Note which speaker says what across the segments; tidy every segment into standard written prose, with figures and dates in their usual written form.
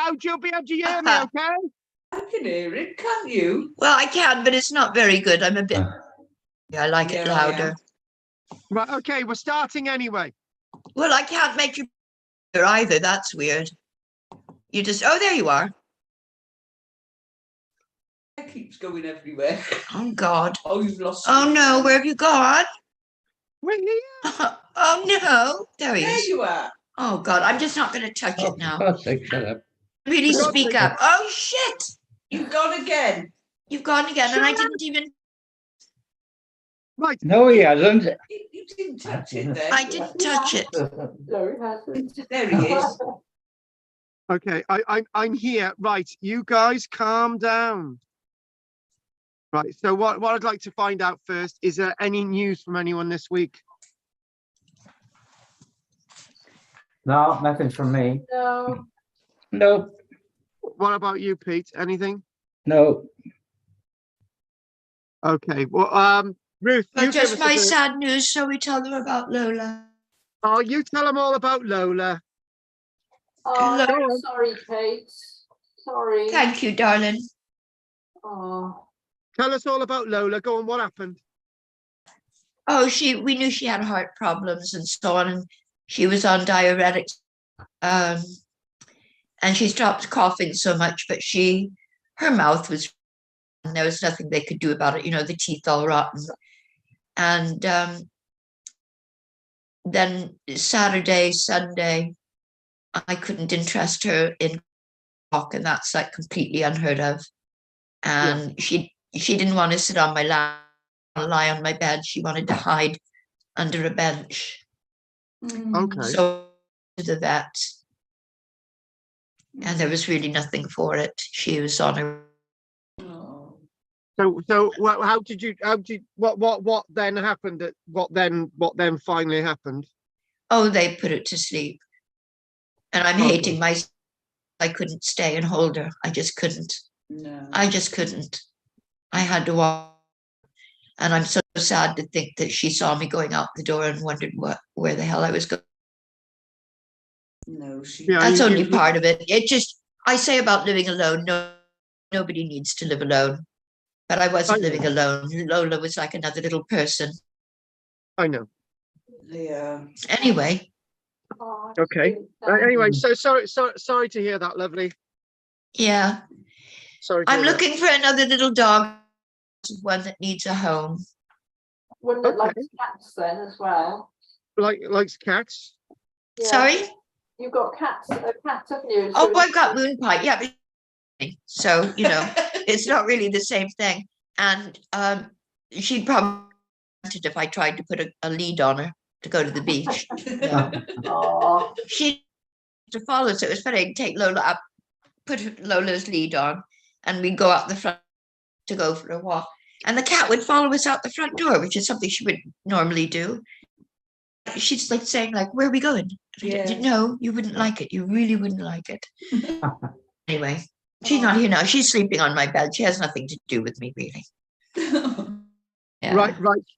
Speaker 1: loud, you'll be able to hear me, okay?
Speaker 2: I can hear it, can't you?
Speaker 3: Well, I can, but it's not very good. I'm a bit. I like it louder.
Speaker 1: Right, okay, we're starting anyway.
Speaker 3: Well, I can't make you either. That's weird. You just. Oh, there you are.
Speaker 2: It keeps going everywhere.
Speaker 3: Oh God.
Speaker 2: Oh, you've lost.
Speaker 3: Oh no, where have you gone?
Speaker 1: We're here.
Speaker 3: Oh no, there he is.
Speaker 2: There you are.
Speaker 3: Oh God, I'm just not going to touch it now.
Speaker 4: For God's sake, shut up.
Speaker 3: Really
Speaker 1: For God's
Speaker 3: speak
Speaker 1: sake.
Speaker 3: up. Oh shit!
Speaker 2: You've gone again.
Speaker 3: You've gone again, and I didn't even.
Speaker 1: Right.
Speaker 4: No, he hasn't.
Speaker 2: You didn't touch it there.
Speaker 3: I didn't touch it.
Speaker 5: No, it hasn't.
Speaker 2: There he is.
Speaker 1: Okay, I'm here. Right, you guys calm down. Right, so what I'd like to find out first, is there any news from anyone this week?
Speaker 5: No, nothing from me. No.
Speaker 4: No,
Speaker 1: What about you, Pete? Anything?
Speaker 4: no.
Speaker 1: Okay, well, Ruth, you
Speaker 3: But
Speaker 1: give
Speaker 3: just
Speaker 1: us
Speaker 3: my
Speaker 1: a bit.
Speaker 3: sad news, so we tell them about Lola.
Speaker 1: Oh, you tell them all about Lola.
Speaker 5: Oh,
Speaker 3: Look.
Speaker 5: no, sorry, Kate. Sorry.
Speaker 3: Thank you, darling.
Speaker 5: Oh.
Speaker 1: Tell us all about Lola. Go on, what happened?
Speaker 3: Oh, we knew she had heart problems and so on, and she was on diuretics. And she stopped coughing so much, but her mouth was, and there was nothing they could do about it. You know, the teeth all rotten. And then Saturday, Sunday, I couldn't interest her in talk, and that's like completely unheard of. And she didn't want to sit on my lap, lie on my bed. She wanted to hide under a bench.
Speaker 1: Okay.
Speaker 3: So to the vet, and there was really nothing for it. She was on her.
Speaker 2: Oh.
Speaker 1: So what then happened? What then finally happened?
Speaker 3: Oh, they put it to sleep. And I'm hating myself. I couldn't stay and hold her. I just couldn't.
Speaker 2: No.
Speaker 3: I just couldn't. I had to walk. And I'm so sad to think that she saw me going out the door and wondered where the hell I was going.
Speaker 2: No, she.
Speaker 1: Yeah,
Speaker 3: That's only part of it. I say about living alone, nobody needs to live alone. But I wasn't living alone. Lola was like another little person.
Speaker 1: I know.
Speaker 2: Yeah.
Speaker 3: Anyway.
Speaker 5: Oh,
Speaker 1: Okay. Anyway, so sorry to hear that, lovely.
Speaker 3: Yeah.
Speaker 1: Sorry.
Speaker 3: I'm looking for another little dog, one that needs a home.
Speaker 5: Wouldn't it like cats then as well?
Speaker 1: Likes cats.
Speaker 5: Yeah.
Speaker 3: Sorry?
Speaker 5: You've got cats, a cat, haven't you?
Speaker 3: Oh, I've got moon pie. Yeah, but so it's not really the same thing. And she'd probably if I tried to put a lead on her to go to the beach.
Speaker 5: Oh.
Speaker 3: She to follow, so it was funny. I'd take Lola up, put Lola's lead on, and we'd go out the front to go for a walk. And the cat would follow us out the front door, which is something she would normally do. She's like saying, like, where are we going? No, you wouldn't like it. You really wouldn't like it. Anyway, she's not here now. She's sleeping on my bed. She has nothing to do with me, really. Yeah.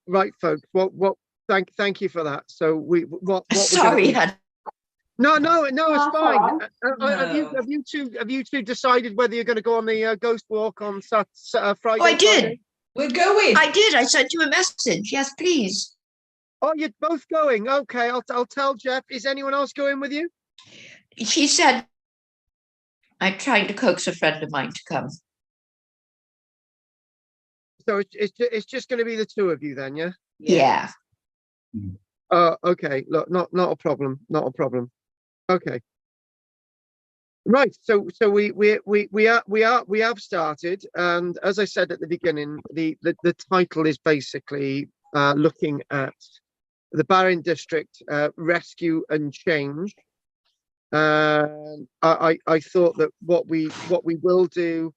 Speaker 1: Right, folks. Well, thank you for that. So what
Speaker 3: Sorry,
Speaker 1: No, it's fine.
Speaker 5: Right.
Speaker 1: Have you two decided whether you're going to go on the ghost walk on Friday?
Speaker 3: Oh, I did.
Speaker 1: Friday?
Speaker 2: We're going.
Speaker 3: I did. I sent you a message. Yes, please.
Speaker 1: Oh, you're both going. Okay, I'll tell Jeff. Is anyone else going with you?
Speaker 3: She said, I'm trying to coax a friend of mine to come.
Speaker 1: So it's just going to be the two of you then, yeah?
Speaker 3: Yeah.
Speaker 1: Okay. Look, not a problem. Not a problem. Okay. Right. So we have started, and as I said at the beginning, the title is basically looking at the Barron District rescue and change. I thought that what we will do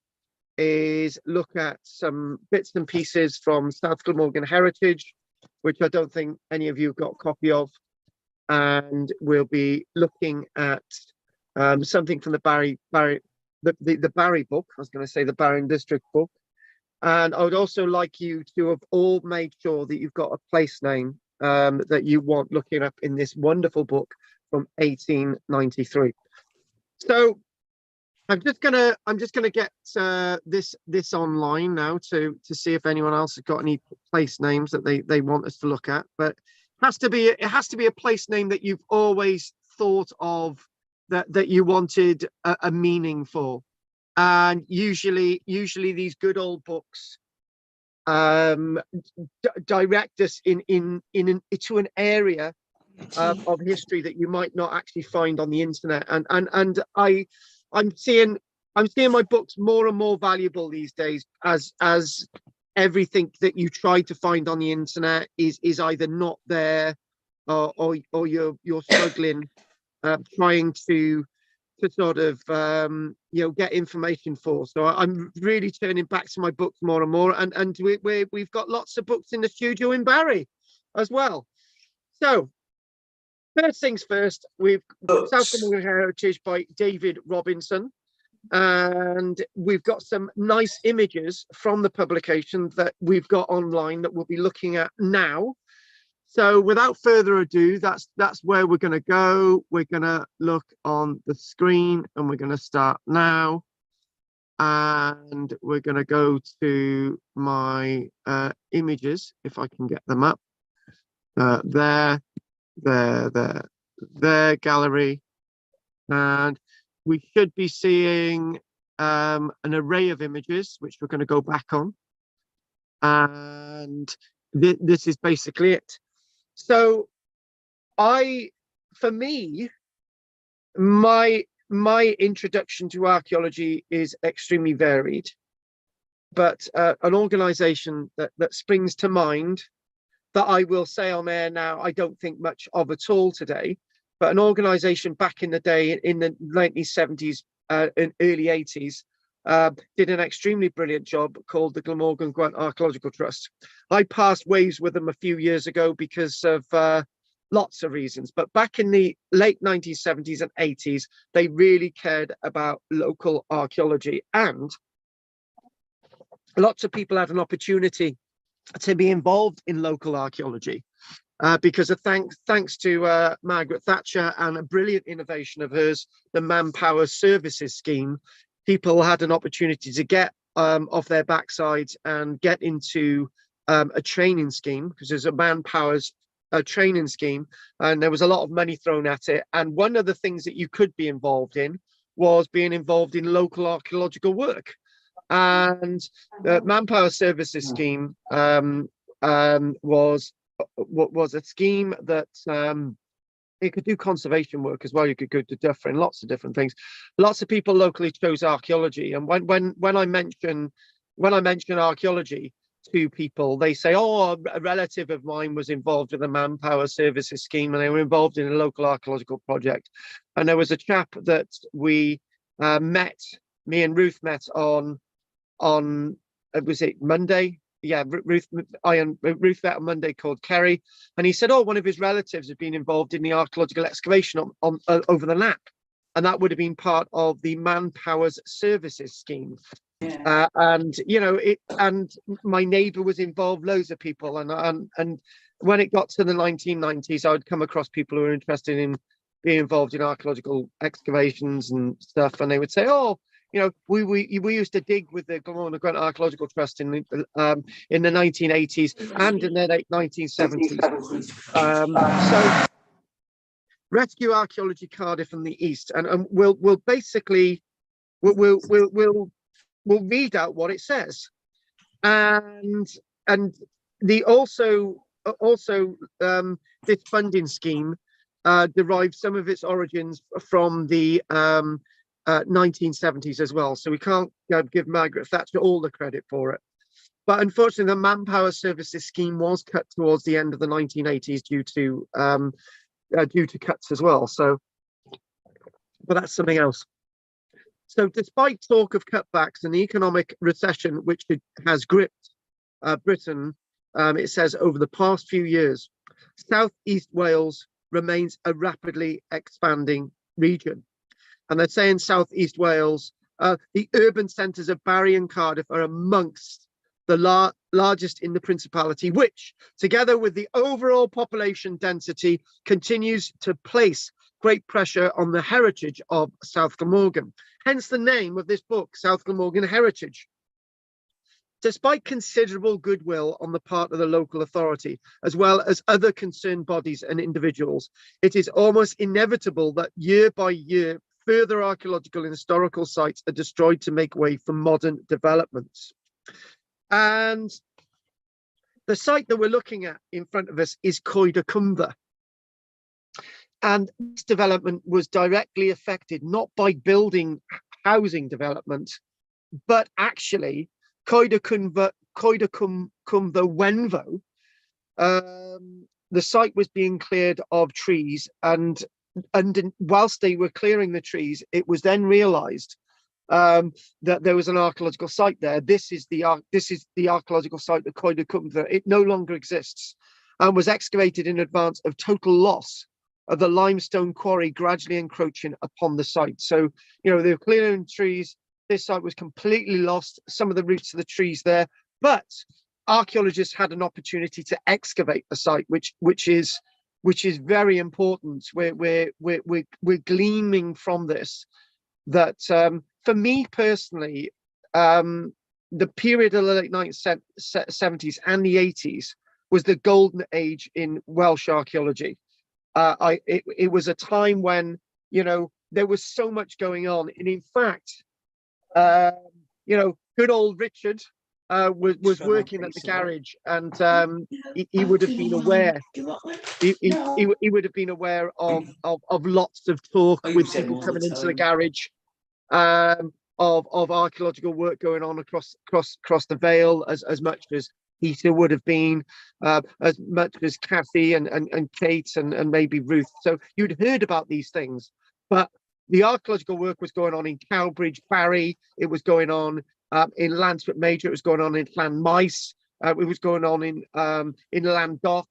Speaker 1: is look at some bits and pieces from South Glamorgan Heritage, which I don't think any of you have got a copy of, and we'll be looking at something from the Barry book. I was going to say the Barron District book. And I would also like you to have all made sure that you've got a place name that you want looking up in this wonderful book from 1893. So I'm just gonna get this online now to see if anyone else has got any place names that they want us to look at. But it has to be a place name that you've always thought of, that you wanted a meaning for. And usually these good old books direct us into an area of history that you might not actually find on the internet. And I'm seeing my books more and more valuable these days, as everything that you try to find on the internet is either not there, or you're struggling trying to sort of get information for. So I'm really turning back to my books more and more, and we've got lots of books in the studio in Barry as well. So first things first, we've got South Glamorgan Heritage by David Robinson, and we've got some nice images from the publication that we've got online that we'll be looking at now. So without further ado, that's where we're going to go. We're going to look on the screen, and we're going to start now. And we're going to go to my images, if I can get them up. There, gallery. And we should be seeing an array of images, which we're going to go back on. And this is basically it. So for me, my introduction to archaeology is extremely varied, but an organization that springs to mind, that I will say on air now, I don't think much of at all today, but an organization back in the day, in the 1970s and early 80s, did an extremely brilliant job, called the Glamorgan Gwent Archaeological Trust. I passed waves with them a few years ago because of lots of reasons, but back in the late 1970s and 80s, they really cared about local archaeology, and lots of people had an opportunity to be involved in local archaeology because of thanks to Margaret Thatcher and a brilliant innovation of hers, the Manpower Services Scheme. People had an opportunity to get off their backsides and get into a training scheme, because there's a manpower's training scheme, and there was a lot of money thrown at it. And one of the things that you could be involved in was being involved in local archaeological work. And the Manpower Services Scheme was a scheme that it could do conservation work as well. You could go to lots of different things. Lots of people locally chose archaeology, and when I mention archaeology to people, they say, "Oh, a relative of mine was involved with the Manpower Services Scheme, and they were involved in a local archaeological project." And there was a chap that we met, me and Ruth met on was it Monday? Yeah, Ruth met on Monday, called Kerry, and he said, "Oh, one of his relatives had been involved in the archaeological excavation on over the Lap, and that would have been part of the Manpower Services Scheme."
Speaker 2: Yeah.
Speaker 1: And and my neighbour was involved, loads of people, and when it got to the 1990s, I would come across people who were interested in being involved in archaeological excavations and stuff, and they would say, "Oh, we used to dig with the Glamorgan Gwent Archaeological Trust in the 1980s and in the late 1970s." So Rescue Archaeology Cardiff and the East, and we'll basically we'll read out what it says, and the also this funding scheme derives some of its origins from the 1970s as well. So we can't give Margaret Thatcher all the credit for it. But unfortunately, the Manpower Services Scheme was cut towards the end of the 1980s due to cuts as well. So, but that's something else. So despite talk of cutbacks and the economic recession which has gripped Britain, it says over the past few years, South East Wales remains a rapidly expanding region. And they're saying South East Wales, the urban centres of Barry and Cardiff are amongst the largest in the Principality, which, together with the overall population density, continues to place great pressure on the heritage of South Glamorgan. hence the name of this book, South Glamorgan Heritage. Despite considerable goodwill on the part of the local authority, as well as other concerned bodies and individuals, it is almost inevitable that year by year, further archaeological and historical sites are destroyed to make way for modern developments. And the site that we're looking at in front of us is Coed Cumdda. And this development was directly affected not by building housing development, but actually Coed Cumdda Wenvo, the site was being cleared of trees, and whilst they were clearing the trees, it was then realised that there was an archaeological site there. This is the archaeological site of Coed Cumdda. It no longer exists and was excavated in advance of total loss of the limestone quarry gradually encroaching upon the site. So, you know, they were clearing trees. This site was completely lost, some of the roots of the trees there, but archaeologists had an opportunity to excavate the site, which is very important. We're gleaming from this that for me personally, the period of the late 1970s and the 80s was the golden age in Welsh archaeology. It was a time when, you know, there was so much going on, and in fact, you know, good old Richard was working at the garage, and he would have been aware. He would have been aware of lots of talk with people coming into the garage, of archaeological work going on across the Vale, as much as Peter would have been, as much as Kathy and Kate and maybe Ruth. So you'd heard about these things, but the archaeological work was going on in Cowbridge, Barry. It was going on in Lansford Major. It was going on in Llanmaes. It was going on in Landock,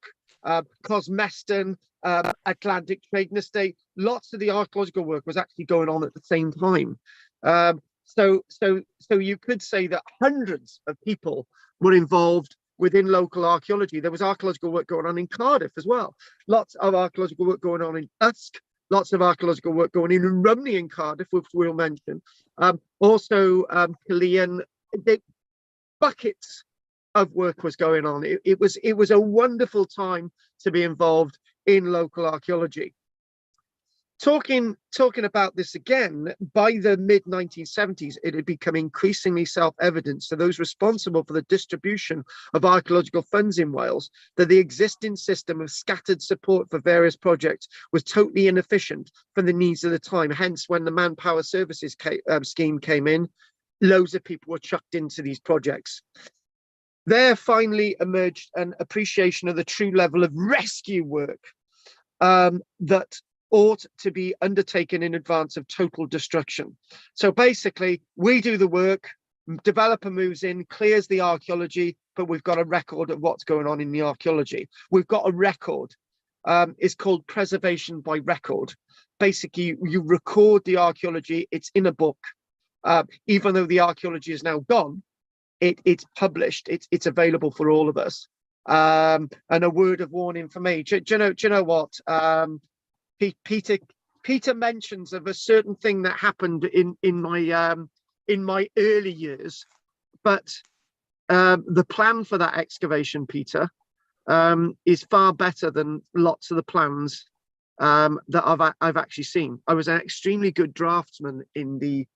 Speaker 1: Cosmeston, Atlantic Trading Estate. Lots of the archaeological work was actually going on at the same time. So you could say that hundreds of people were involved within local archaeology. There was archaeological work going on in Cardiff as well. Lots of archaeological work going on in Usk. Lots of archaeological work going in Rumney and Cardiff, which we'll mention. Also, Killeen, buckets of work was going on. It was a wonderful time to be involved in local archaeology. Talking about this again, by the mid-1970s, it had become increasingly self-evident to those responsible for the distribution of archaeological funds in Wales that the existing system of scattered support for various projects was totally inefficient for the needs of the time. Hence, when the Manpower Services scheme came in, loads of people were chucked into these projects. There finally emerged an appreciation of the true level of rescue work that ought to be undertaken in advance of total destruction. So basically, we do the work, developer moves in, clears the archaeology, but we've got a record of what's going on in the archaeology. We've got a record. It's called preservation by record. Basically, you record the archaeology, it's in a book. Even though the archaeology is now gone, it's published, it's available for all of us. And a word of warning for me, do you know what? Peter mentions of a certain thing that happened in my early years, but the plan for that excavation, Peter, is far better than lots of the plans that I've actually seen. I was an extremely good draftsman in the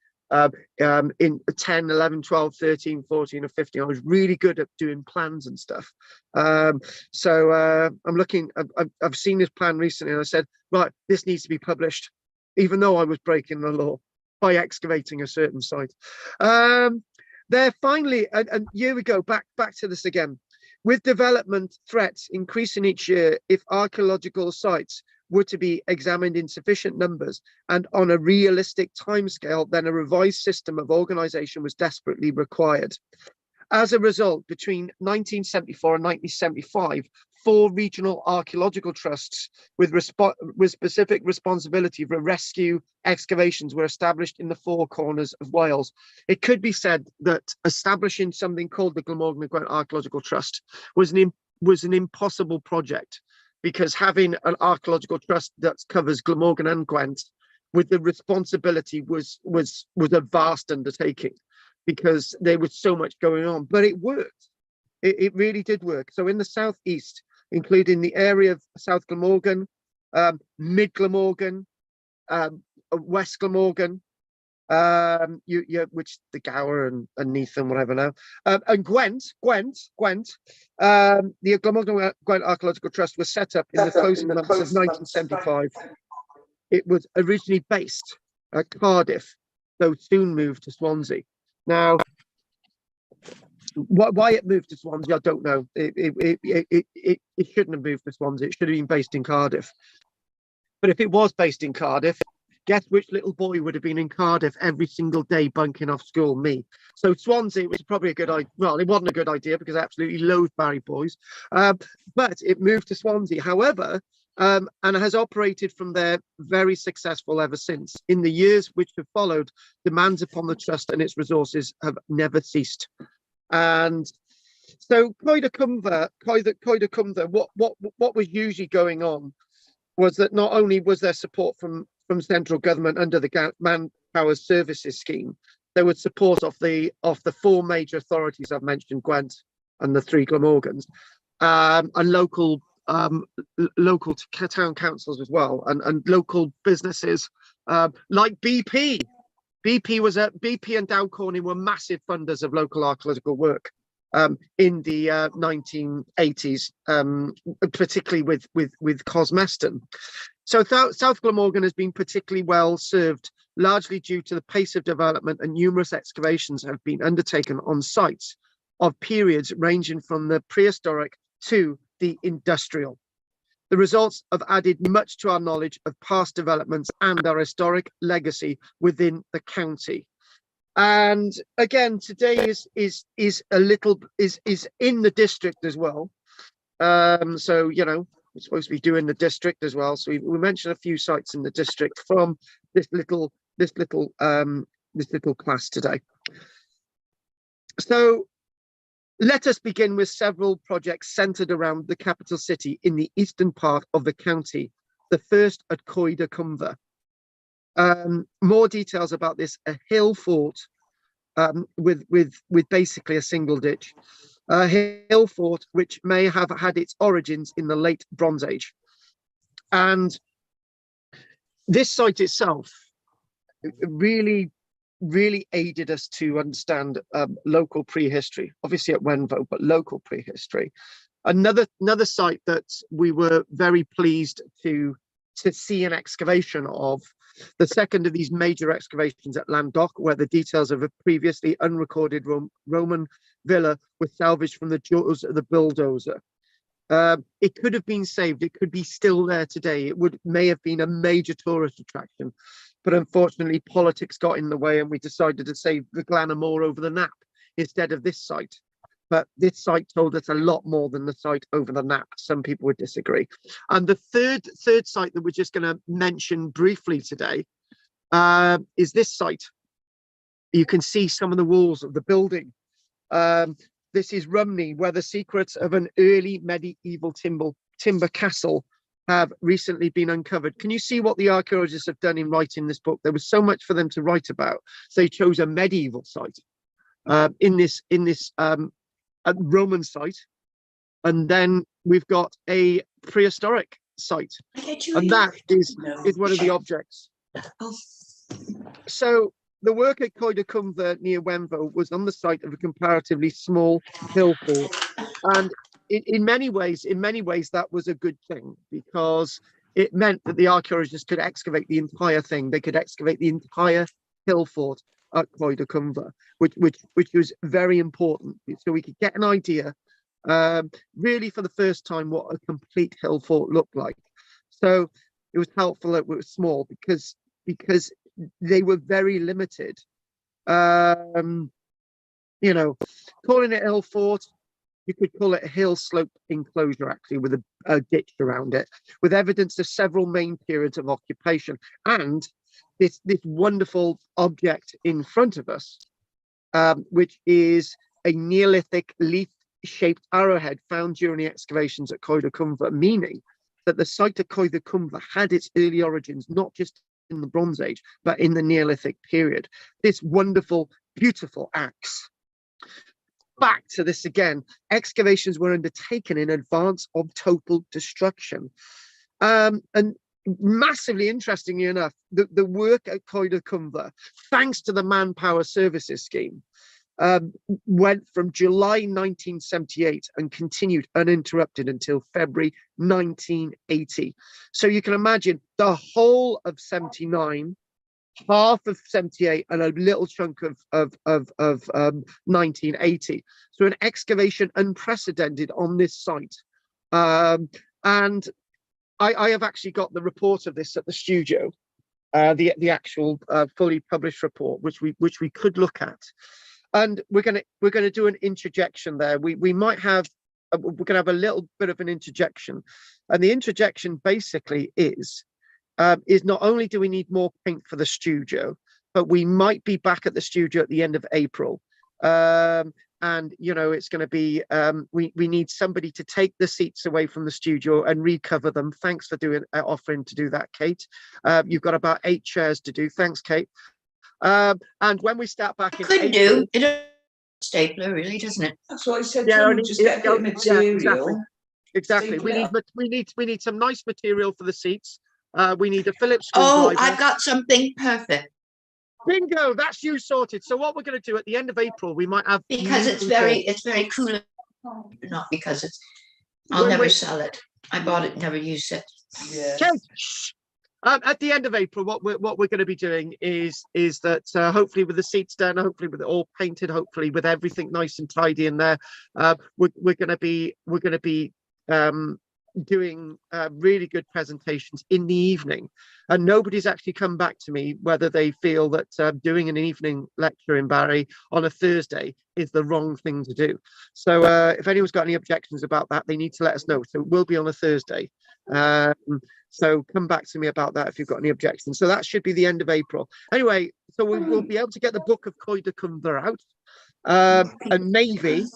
Speaker 1: in 10, 11, 12, 13, 14 or 15. I was really good at doing plans and stuff. So I'm looking, I've seen this plan recently and I said, right, this needs to be published, even though I was breaking the law by excavating a certain site. There finally, and here we go, back to this again. With development threats increasing each year, if archaeological sites were to be examined in sufficient numbers and on a realistic timescale, then a revised system of organisation was desperately required. As a result, between 1974 and 1975, 4 regional archaeological trusts with specific responsibility for rescue excavations were established in the 4 corners of Wales. It could be said that establishing something called the Glamorgan and Gwent Archaeological Trust was an impossible project, because having an archaeological trust that covers Glamorgan and Gwent with the responsibility was a vast undertaking, because there was so much going on, but it worked. It really did work. So in the southeast, including the area of South Glamorgan, Mid Glamorgan, West Glamorgan, which the Gower and Neath and whatever now, and Gwent, the Glamorgan Gwent Archaeological Trust was set up in the closing months of 1975. It was originally based at Cardiff, though soon moved to Swansea. Now, why it moved to Swansea, I don't know. It shouldn't have moved to Swansea. It should have been based in Cardiff. But if it was based in Cardiff, guess which little boy would have been in Cardiff every single day bunking off school? Me. So Swansea was probably a good idea. Well, it wasn't a good idea because I absolutely loathe Barry boys. But it moved to Swansea. However, and has operated from there very successful ever since. In the years which have followed, demands upon the trust and its resources have never ceased. And so Coed Cumber, what was usually going on was that not only was there support from central government under the Manpower Services Scheme, there was support of the four major authorities I've mentioned, Gwent and the three Glamorgans, and local town councils as well, and local businesses like BP. BP and Dow Corning were massive funders of local archaeological work in the 1980s, particularly with Cosmeston. So South Glamorgan has been particularly well served, largely due to the pace of development, and numerous excavations have been undertaken on sites of periods ranging from the prehistoric to the industrial. The results have added much to our knowledge of past developments and our historic legacy within the county. And again, today is in the district as well. So you know, we're supposed to be doing the district as well. So we mentioned a few sites in the district from this little class today. So let us begin with several projects centered around the capital city in the eastern part of the county. The first at Coed Cumber. More details about this: a hill fort with basically a single ditch. A hill fort which may have had its origins in the late Bronze Age. And this site itself really aided us to understand local prehistory, obviously at Wenvo, but local prehistory. Another site that we were very pleased to see an excavation of, the second of these major excavations at Landock, where the details of a previously unrecorded Roman villa were salvaged from the jaws of the bulldozer. It could have been saved. It could be still there today. It may have been a major tourist attraction, but unfortunately politics got in the way and we decided to save the Glanamore over the Knapp instead of this site. But this site told us a lot more than the site over the Knapp. Some people would disagree. And the third site that we're just going to mention briefly today is this site. You can see some of the walls of the building. This is Rumney, where the secrets of an early medieval timber castle have recently been uncovered. Can you see what the archaeologists have done in writing this book? There was so much for them to write about. So they chose a medieval site in this Roman site, and then we've got a prehistoric site, and that is one of the objects.
Speaker 3: Oh.
Speaker 1: So the work at Coed Cumber near Wenvo was on the site of a comparatively small hill fort, and in many ways that was a good thing, because it meant that the archaeologists could excavate the entire thing. They could excavate the entire hill fort at Coed Cumber, which was very important, so we could get an idea, really for the first time, what a complete hill fort looked like. So it was helpful that it was small, because they were very limited. You know, calling it a hill fort, you could call it a hill slope enclosure, actually, with a ditch around it, with evidence of several main periods of occupation, and this wonderful object in front of us, which is a Neolithic leaf-shaped arrowhead found during the excavations at Coed Cumber, meaning that the site of Coed Cumber had its early origins not just in the Bronze Age, but in the Neolithic period. This wonderful, beautiful axe. Back to this again, excavations were undertaken in advance of total destruction. And massively interestingly enough, the work at Coed y Cumber, thanks to the Manpower Services Scheme, went from July 1978 and continued uninterrupted until February 1980. So you can imagine the whole of 79, half of 78, and a little chunk of 1980. So an excavation unprecedented on this site. And I have actually got the report of this at the studio, the actual fully published report, which we could look at. And we're gonna do an interjection there. We might have we're gonna have a little bit of an interjection, and the interjection basically is not only do we need more paint for the studio, but we might be back at the studio at the end of April. And you know, it's going to be we need somebody to take the seats away from the studio and recover them. Thanks for offering to do that, Kate. You've got about 8 chairs to do. Thanks, Kate. And when we start back in
Speaker 3: Could
Speaker 1: April,
Speaker 3: do it. A stapler, really, doesn't it?
Speaker 2: That's what I said.
Speaker 1: Yeah,
Speaker 2: to
Speaker 1: and
Speaker 2: him, just get a bit of
Speaker 1: yeah,
Speaker 2: material.
Speaker 1: exactly.
Speaker 2: Staple it
Speaker 1: We need some nice material for the seats. We need a Phillips
Speaker 3: Oh,
Speaker 1: screwdriver.
Speaker 3: I've got something perfect
Speaker 1: Bingo, that's you sorted. So what we're going to do at the end of April, we might have
Speaker 3: because it's very cool. Not because it's. I'll never sell it. I bought it, never used it.
Speaker 2: Yeah.
Speaker 1: Kate, at the end of April, what we're going to be doing is that hopefully with the seats done, hopefully with it all painted, hopefully with everything nice and tidy in there, we're going to be doing really good presentations in the evening. And nobody's actually come back to me whether they feel that doing an evening lecture in Barry on a Thursday is the wrong thing to do. So if anyone's got any objections about that, they need to let us know. So it will be on a Thursday. So come back to me about that if you've got any objections. So that should be the end of April. Anyway, so we'll be able to get the book of Coed y Cumber out. And maybe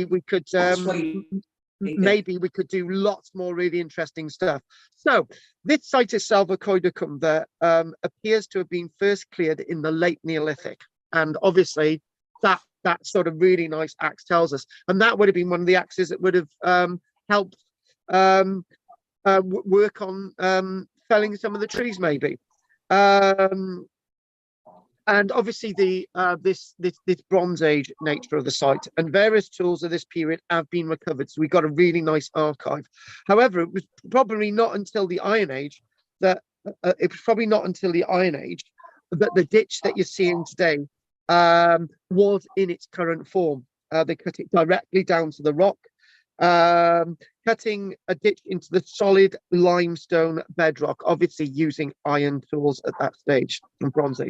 Speaker 1: we could maybe we could do lots more really interesting stuff. So this site itself, Coed y Cumber, appears to have been first cleared in the late Neolithic, and obviously that sort of really nice axe tells us, and that would have been one of the axes that would have helped work on felling some of the trees, maybe. And obviously this Bronze Age nature of the site and various tools of this period have been recovered. So we got a really nice archive. However, it was probably not until the Iron Age that the ditch that you're seeing today was in its current form. They cut it directly down to the rock, cutting a ditch into the solid limestone bedrock, obviously using iron tools at that stage, and Bronze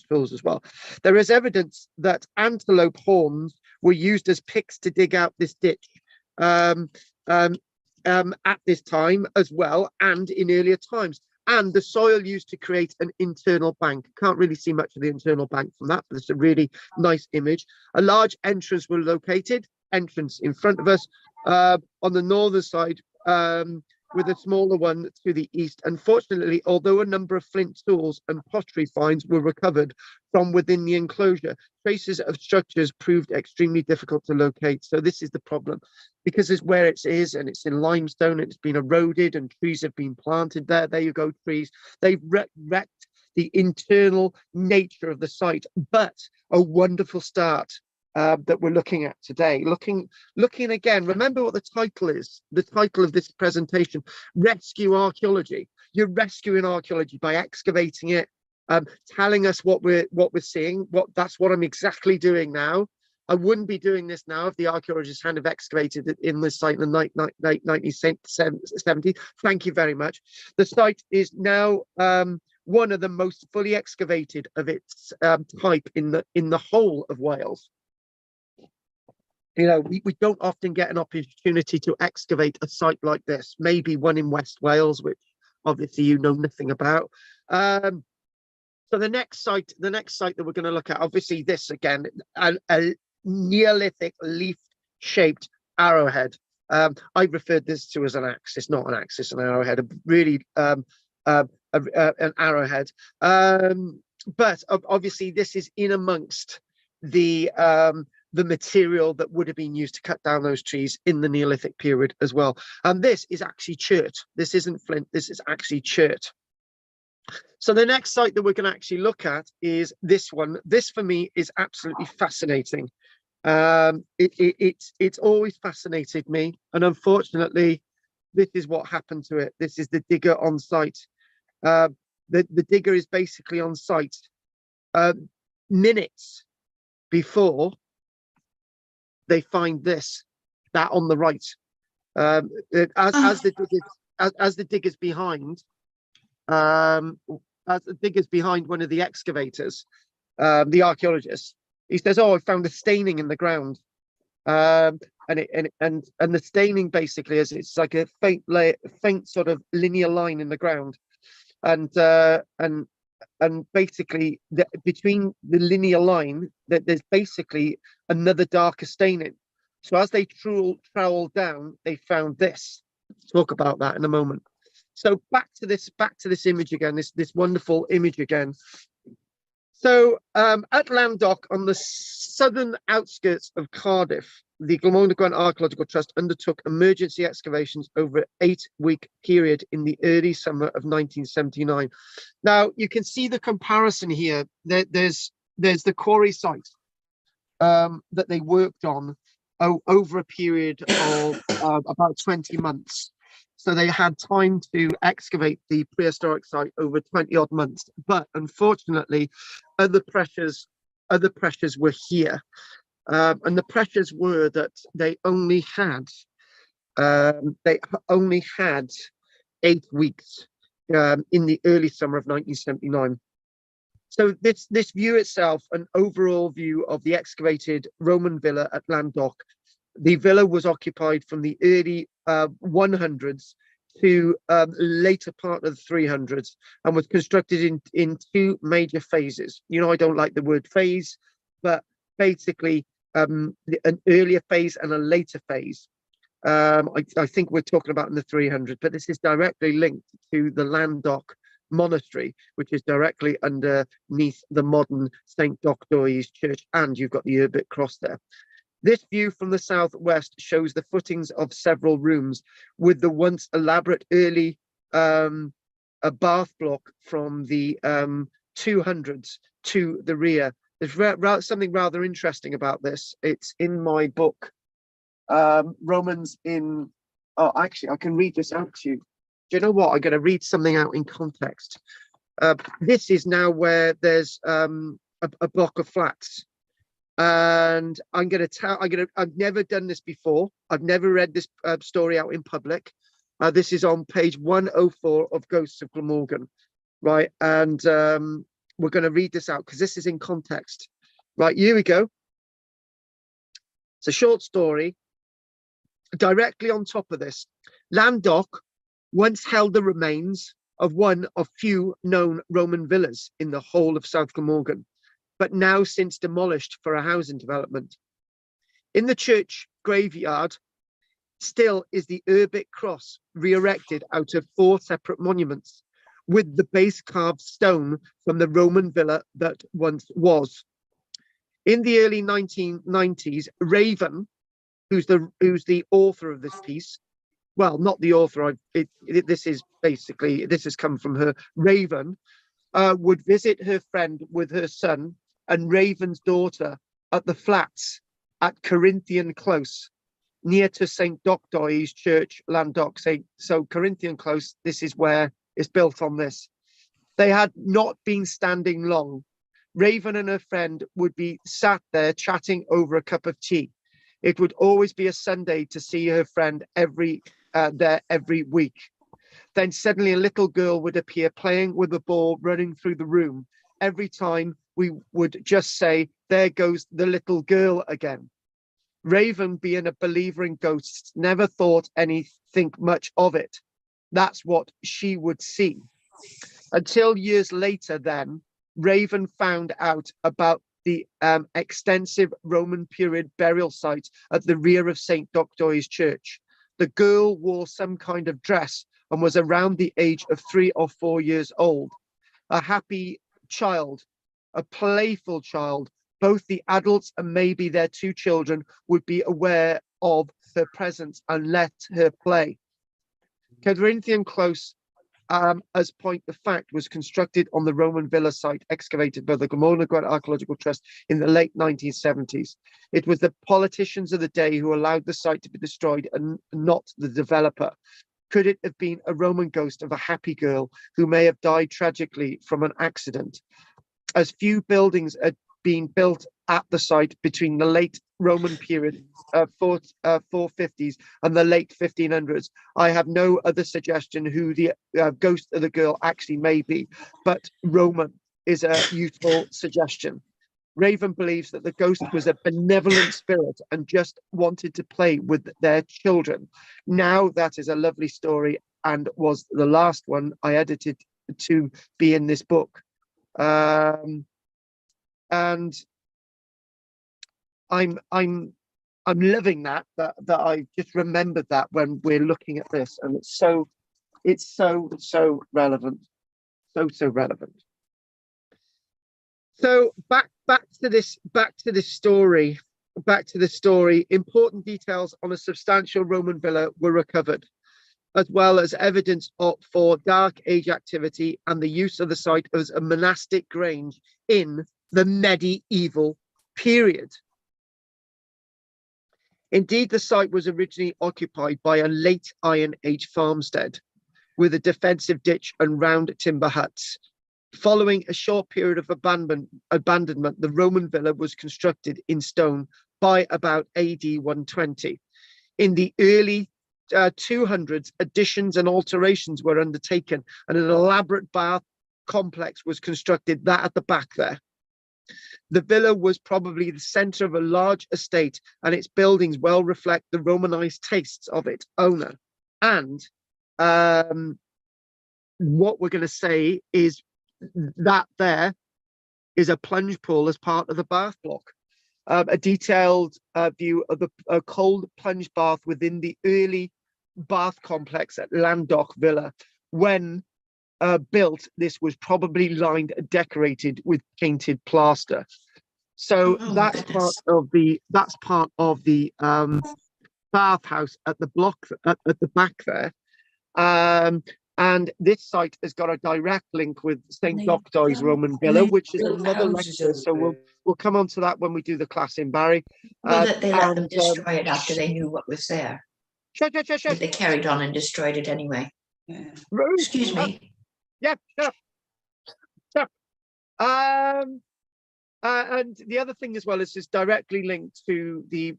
Speaker 1: tools as well. There is evidence that antelope horns were used as picks to dig out this ditch at this time as well, and in earlier times. And the soil used to create an internal bank. Can't really see much of the internal bank from that, but it's a really nice image. A large entrance was located, entrance in front of us on the northern side, with a smaller one to the east. Unfortunately, although a number of flint tools and pottery finds were recovered from within the enclosure, traces of structures proved extremely difficult to locate. So this is the problem, because it's where it is, and it's in limestone, and it's been eroded, and trees have been planted there. There you go, trees. They've wrecked the internal nature of the site, but a wonderful start that we're looking at today. Looking again, remember what the title is. The title of this presentation: Rescue Archaeology. You're rescuing archaeology by excavating it, telling us what we're seeing. That's what I'm exactly doing now. I wouldn't be doing this now if the archaeologists hadn't have excavated it in the site in the late 1970s. Thank you very much. The site is now one of the most fully excavated of its type in the whole of Wales. You know, we don't often get an opportunity to excavate a site like this. Maybe one in West Wales, which obviously you know nothing about. So the next site that we're going to look at, obviously this again, a Neolithic leaf-shaped arrowhead. I referred this to as an axe. It's not an axe, it's an arrowhead. A really a an arrowhead. But obviously this is in amongst the material that would have been used to cut down those trees in the Neolithic period as well. And this is actually chert. This isn't flint, this is actually chert. So the next site that we're going to actually look at is this one. This for me is absolutely fascinating. It's always fascinated me, and unfortunately this is what happened to it. This is the digger on site. The digger is basically on site minutes before they find that on the right. As the digger's behind, as the digger's behind one of the excavators, the archaeologist, he says, "Oh, I found a staining in the ground." And the staining basically is, it's like a faint sort of linear line in the ground, and basically between the linear line there's basically another darker staining. So as they troweled down, they found this. Talk about that in a moment. So back to this image again, this wonderful image again. So at Landock, on the southern outskirts of Cardiff, the Glamorgan Archaeological Trust undertook emergency excavations over an 8-week period in the early summer of 1979. Now you can see the comparison here. There's the quarry site that they worked on over a period of about 20 months. So they had time to excavate the prehistoric site over 20 odd months. But unfortunately, other pressures were here. And the pressures were that they only had 8 weeks in the early summer of 1979. So this view itself, an overall view of the excavated Roman villa at Landock. The villa was occupied from the early 100s to later part of the 300s, and was constructed in 2 major phases. You know, I don't like the word phase, but basically an earlier phase and a later phase. I think we're talking about in the 300s, but this is directly linked to the Landock monastery, which is directly underneath the modern St. Doctor's Church, and you've got the Urbit Cross there. This view from the southwest shows the footings of several rooms, with the once elaborate early a bath block from the 200s to the rear. There's something rather interesting about this. It's in my book, Romans in... Oh, actually, I can read this out to you. Do you know what? I'm going to read something out in context. This is now where there's a block of flats. And I've never done this before. I've never read this story out in public. This is on page 104 of Ghosts of Glamorgan, right? And we're going to read this out because this is in context. Right, here we go. It's a short story. Directly on top of this, Landock once held the remains of one of few known Roman villas in the whole of South Glamorgan, but now since demolished for a housing development. In the church graveyard still is the Urbit Cross, re-erected out of 4 separate monuments, with the base carved stone from the Roman villa that once was. In the early 1990s, Raven, who's the author of this piece, well, not the author, this has come from her, Raven, would visit her friend with her son and Raven's daughter at the flats at Corinthian Close, near to St. Doctor's Church, Landock. So Corinthian Close, this is where it's built on this. They had not been standing long. Raven and her friend would be sat there chatting over a cup of tea. It would always be a Sunday to see her friend every week. Then suddenly a little girl would appear playing with a ball running through the room. Every time we would just say, "There goes the little girl again." Raven, being a believer in ghosts, never thought anything much of it. That's what she would see. Until years later, then, Raven found out about the extensive Roman period burial site at the rear of St. Doctor's Church. The girl wore some kind of dress and was around the age of 3 or 4 years old. A happy child, a playful child. Both the adults and maybe their 2 children would be aware of her presence and let her play. Corinthian Close, as point of fact, was constructed on the Roman villa site excavated by the Glamorgan Archaeological Trust in the late 1970s. It was the politicians of the day who allowed the site to be destroyed and not the developer. Could it have been a Roman ghost of a happy girl who may have died tragically from an accident? As few buildings had been built at the site between the late Roman period, 450s, and the late 1500s, I have no other suggestion who the ghost of the girl actually may be, but Roman is a useful suggestion. Raven believes that the ghost was a benevolent spirit and just wanted to play with their children. Now that is a lovely story and was the last one I edited to be in this book. And I'm loving that I just remembered that when we're looking at this, and it's so relevant, so relevant. So back to this story. Important details on a substantial Roman villa were recovered, as well as evidence for Dark Age activity and the use of the site as a monastic grange in the medieval period. Indeed, the site was originally occupied by a late Iron Age farmstead with a defensive ditch and round timber huts. Following a short period of abandonment, the Roman villa was constructed in stone by about AD 120. In the early 200s, additions and alterations were undertaken, and an elaborate bath complex was constructed that at the back there. The villa was probably the center of a large estate, and its buildings well reflect the Romanized tastes of its owner. And what we're going to say is that there is a plunge pool as part of the bath block. A detailed view of a cold plunge bath within the early bath complex at Landock Villa. When built, this was probably lined and decorated with painted plaster. So that's part of the bathhouse at the block at the back there. And this site has got a direct link with St. Doctoy's Roman Villa, which is another lecture. So we'll come on to that when we do the class in Barry.
Speaker 3: Well, that they let them destroy it after they knew what was there.
Speaker 1: Shut.
Speaker 3: But they carried on and destroyed it anyway.
Speaker 2: Yeah.
Speaker 3: Excuse me.
Speaker 1: Yeah, shut up. And the other thing as well is directly linked to the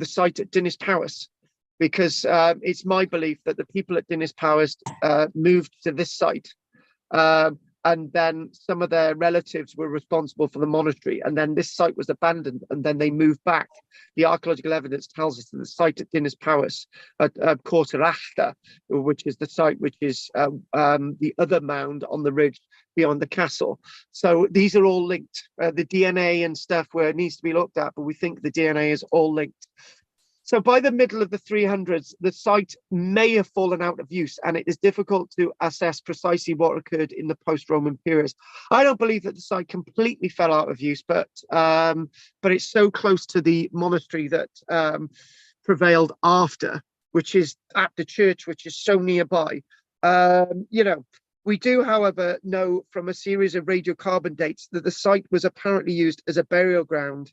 Speaker 1: site at Dinas Powys, because it's my belief that the people at Dinas Powys moved to this site, and then some of their relatives were responsible for the monastery, and then this site was abandoned, and then they moved back. The archaeological evidence tells us that the site at Dinas Powys at Cortarachta, which is the site which is the other mound on the ridge beyond the castle. So these are all linked. The DNA and stuff where it needs to be looked at, but we think the DNA is all linked. So by the middle of the 300s, the site may have fallen out of use, and it is difficult to assess precisely what occurred in the post-Roman periods. I don't believe that the site completely fell out of use, but it's so close to the monastery that prevailed after, which is at the church, which is so nearby. We do, however, know from a series of radiocarbon dates that the site was apparently used as a burial ground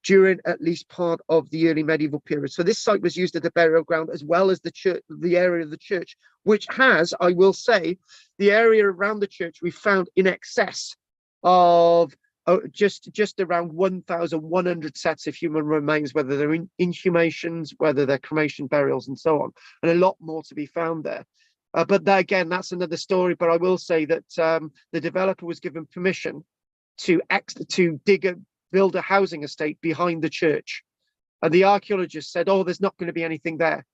Speaker 1: during at least part of the early medieval period. So this site was used as a burial ground as well as the church, the area of the church, which has, I will say, the area around the church we found in excess of just around 1,100 sets of human remains, whether they're inhumations, whether they're cremation, burials, and so on, and a lot more to be found there. But again, that's another story. But I will say that the developer was given permission to build a housing estate behind the church, and the archaeologists said, "Oh, there's not going to be anything there."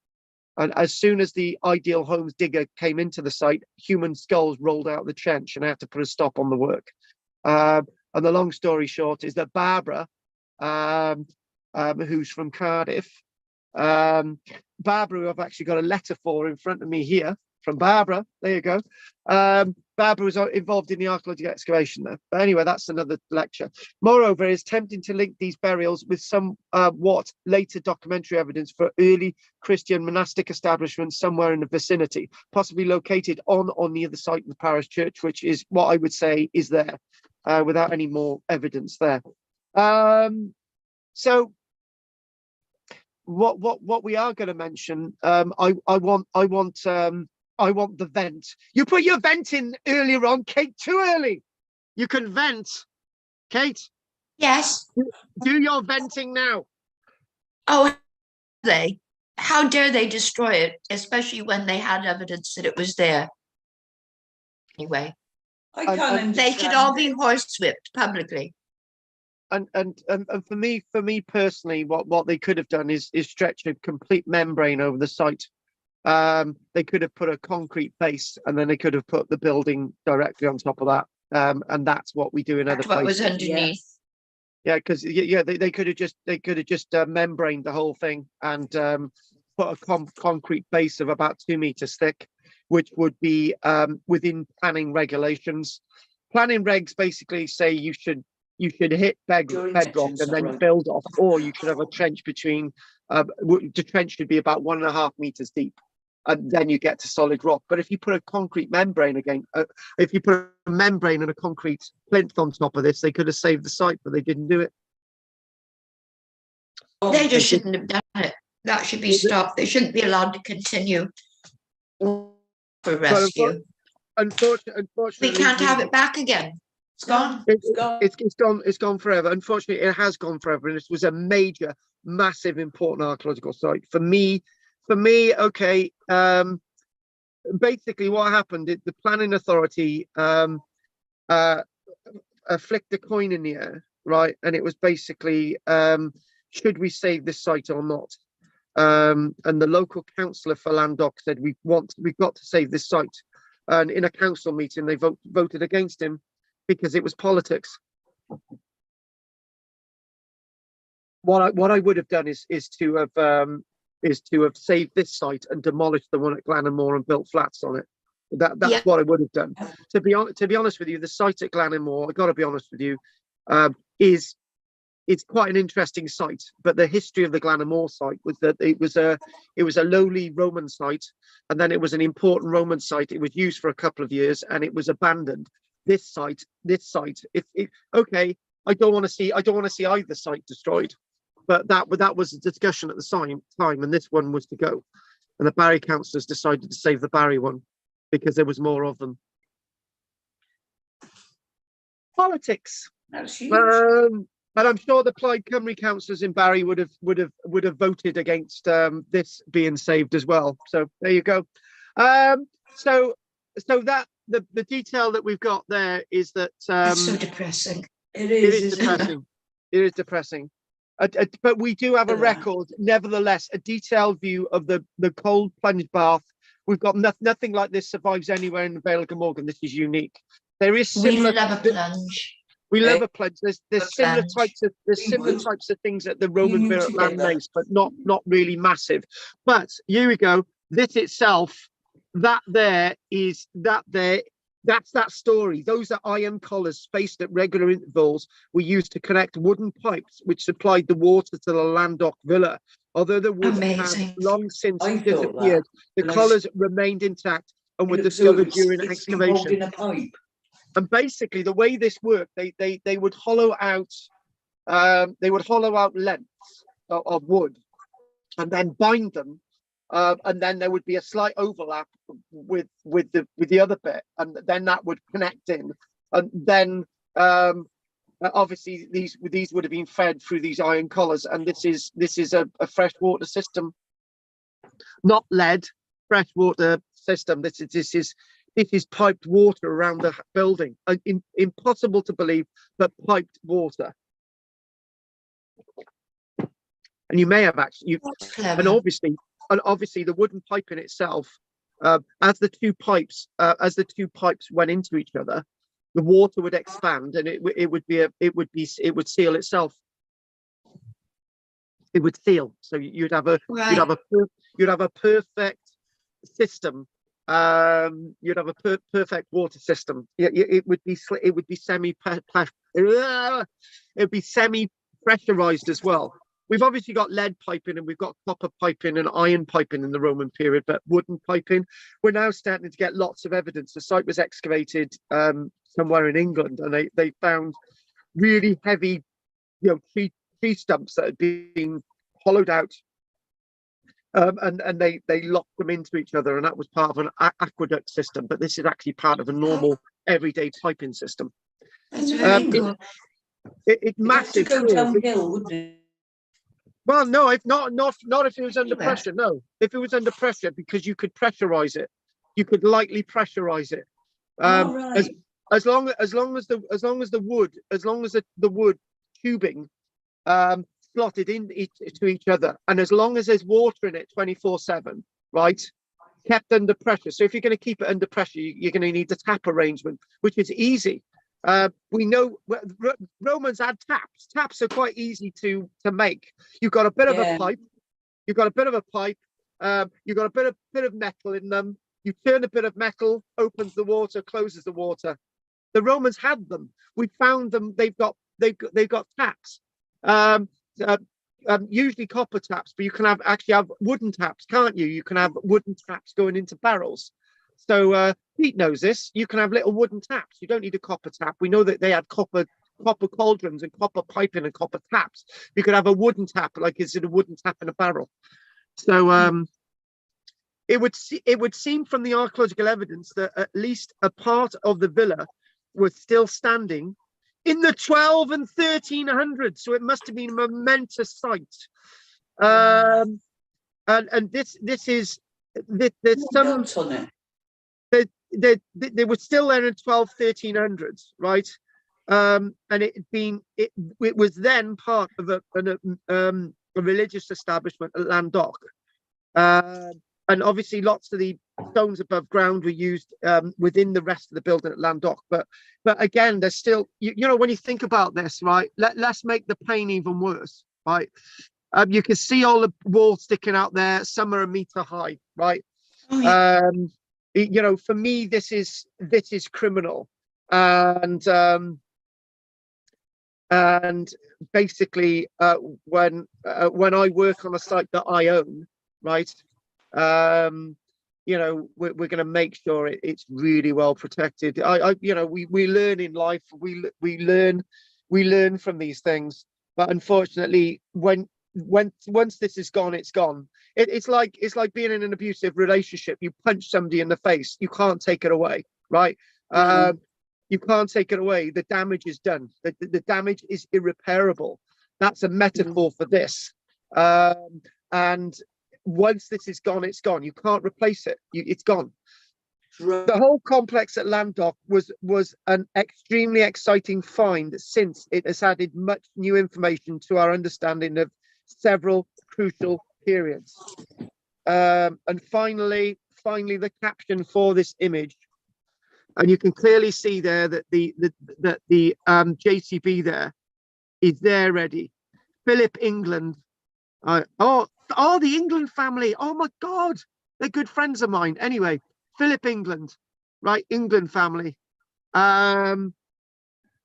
Speaker 1: And as soon as the Ideal Homes digger came into the site, human skulls rolled out of the trench, and I had to put a stop on the work. And the long story short is that Barbara, who's from Cardiff, Barbara, who I've actually got a letter for in front of me here from Barbara. There you go. Barbara was involved in the archaeological excavation there. But anyway, that's another lecture. Moreover, it's tempting to link these burials with some what later documentary evidence for early Christian monastic establishments somewhere in the vicinity, possibly located on or near the site of the parish church, which is what I would say is there, without any more evidence there. So what we are going to mention, I want the vent. You put your vent in earlier on, Kate, too early. You can vent. Kate,
Speaker 3: Yes.
Speaker 1: do your venting now.
Speaker 3: Oh, how dare they destroy it, especially when they had evidence that it was there. Anyway,
Speaker 2: I can't understand.
Speaker 3: they should all be
Speaker 2: it.
Speaker 3: horsewhipped publicly.
Speaker 1: And for me personally, what they could have done is stretch a complete membrane over the site. They could have put a concrete base, and then they could have put the building directly on top of that. And that's what we do in other
Speaker 3: That's what was
Speaker 1: places.
Speaker 3: underneath.
Speaker 1: Yeah, because they could have just membraned the whole thing and put a concrete base of about 2 meters thick, which would be within planning regulations. Planning regs basically say you should hit bedrock and then build off, or you should have a trench between. The trench should be about 1.5 meters deep, and then you get to solid rock. But if you put a concrete membrane if you put a membrane and a concrete plinth on top of this, they could have saved the site, but they didn't do it.
Speaker 3: They just shouldn't have done it. That should be stopped. They shouldn't be allowed to continue for rescue.
Speaker 1: Unfortunately,
Speaker 3: We can't have it back again. It's gone.
Speaker 1: It's gone forever. Unfortunately, it has gone forever, and this was a major, massive, important archaeological site for me. Okay. Basically, what happened? The planning authority flicked a coin in the air, right? And it was basically, should we save this site or not? And the local councillor for Landock said we've got to save this site. And in a council meeting, they voted against him because it was politics. What I would have done is to have saved this site and demolished the one at Glanamore and built flats on it. That's what I would have done. To be honest with you, the site at Glanamore, I got to be honest with you, it's quite an interesting site. But the history of the Glanamore site was that it was a lowly Roman site, and then it was an important Roman site. It was used for a couple of years, and it was abandoned. This site, okay. I don't want to see either site destroyed. But that was a discussion at the time, and this one was to go. And the Barry councillors decided to save the Barry one because there was more of them. Politics.
Speaker 2: That's huge.
Speaker 1: And I'm sure the Plaid Cymru councillors in Barry would have voted against this being saved as well. So there you go. So that the detail that we've got there is that
Speaker 3: It's so depressing.
Speaker 2: It is
Speaker 1: isn't depressing. It is depressing. But we do have a record, nevertheless, a detailed view of the cold plunge bath. We've got nothing like this survives anywhere in the Vale of Glamorgan. This is unique. There is similar.
Speaker 3: We love a plunge.
Speaker 1: We love a plunge. There's similar
Speaker 3: plunge.
Speaker 1: types of things at the Roman Villa at Landmace, but not really massive. But here we go. This itself, that's that story. Those are iron collars spaced at regular intervals were used to connect wooden pipes which supplied the water to the Landock Villa. Although the wood had long since disappeared, the collars remained intact and were discovered during excavation. And basically, the way this worked, they would hollow out lengths of wood and then bind them. And then there would be a slight overlap with the other bit, and then that would connect in. And then obviously these would have been fed through these iron collars. And this is a freshwater system, not lead, freshwater system. This is piped water around the building. Impossible to believe, but piped water. And you may have actually, and obviously the wooden pipe in itself, as the two pipes went into each other, the water would expand and it would seal itself. it would seal. So you'd have a
Speaker 3: Right.
Speaker 1: you'd have a perfect system. You'd have a perfect water system. It would be semi pressurized as well. We've obviously got lead piping and we've got copper piping and iron piping in the Roman period, but wooden piping, we're now starting to get lots of evidence. The site was excavated somewhere in England, and they found really heavy, tree stumps that had been hollowed out, and they locked them into each other, and that was part of an aqueduct system. But this is actually part of a normal everyday piping system.
Speaker 3: That's very
Speaker 1: It-
Speaker 3: cool.
Speaker 1: It's
Speaker 2: It'd have to
Speaker 1: massive.
Speaker 2: go
Speaker 1: scale.
Speaker 2: downhill, wouldn't it?
Speaker 1: Well, no, if not if it was under
Speaker 3: Anywhere.
Speaker 1: pressure. No, if it was under pressure, because you could pressurize it, you could lightly pressurize it.
Speaker 2: Oh, right.
Speaker 1: As long as the wood tubing slotted to each other, and as long as there's water in it 24/7, right, kept under pressure. So if you're going to keep it under pressure, you're going to need the tap arrangement, which is easy. We know Romans had taps. Taps are quite easy to make. You've got a bit of a pipe. You've got a bit of a pipe. You've got a bit of metal in them. You turn a bit of metal, opens the water, closes the water. The Romans had them. We found them. They've got taps. Usually copper taps, but you can actually have wooden taps, can't you? You can have wooden taps going into barrels. So Pete knows this. You can have little wooden taps. You don't need a copper tap. We know that they had copper cauldrons and copper piping and copper taps. You could have a wooden tap, like is it a wooden tap in a barrel? So it would seem from the archaeological evidence that at least a part of the villa was still standing in the 12 and 1300s. So it must have been a momentous site. And this is there's some
Speaker 2: Built on it.
Speaker 1: they were still there in 1300s, right? And it was then part of a religious establishment at Landoc. And obviously lots of the stones above ground were used within the rest of the building at Landoc. But again, there's still, when you think about this, right, let's make the pain even worse, right? You can see all the walls sticking out there. Some are a meter high, right?
Speaker 3: Oh, yeah.
Speaker 1: For me, this is criminal. And basically, when I work on a site that I own, right, we're going to make sure it's really well protected. We learn in life. We learn from these things. But unfortunately, once this is gone, it's gone. It's like being in an abusive relationship. You punch somebody in the face, you can't take it away, right? You can't take it away. The damage is done. The damage is irreparable. That's a metaphor for this. And once this is gone, it's gone. You can't replace it. It's gone. The whole complex at Landoc was an extremely exciting find, since it has added much new information to our understanding of several crucial periods. And finally, the caption for this image, and you can clearly see there that the JCB there is there ready. Philip England. The England family. Oh my God, they're good friends of mine. Anyway, Philip England, right? England family. And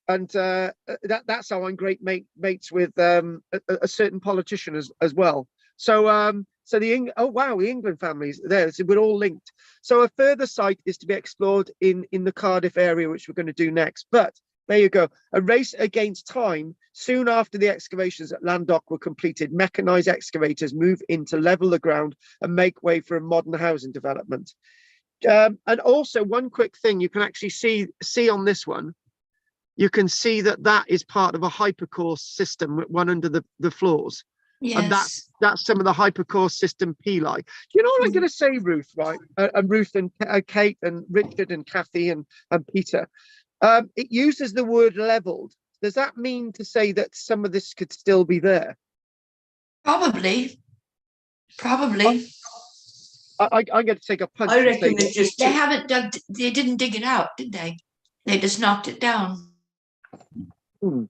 Speaker 1: that's how I'm great mates with a certain politician as well. So the England families there. So we're all linked. So a further site is to be explored in the Cardiff area, which we're going to do next. But there you go. A race against time. Soon after the excavations at Landoc were completed, mechanized excavators move in to level the ground and make way for a modern housing development. And also, one quick thing you can actually see on this one, you can see that is part of a hypercore system, one under the floors.
Speaker 3: Yes.
Speaker 1: And that's some of the hypercore system pili. You know what I'm going to say, Ruth, right? And Ruth and Kate and Richard and Kathy and Peter. It uses the word leveled. Does that mean to say that some of this could still be there?
Speaker 3: Probably.
Speaker 1: I'm going to take a punch.
Speaker 2: I reckon they just
Speaker 3: They haven't dug. They didn't dig it out, did they? They just knocked it down. I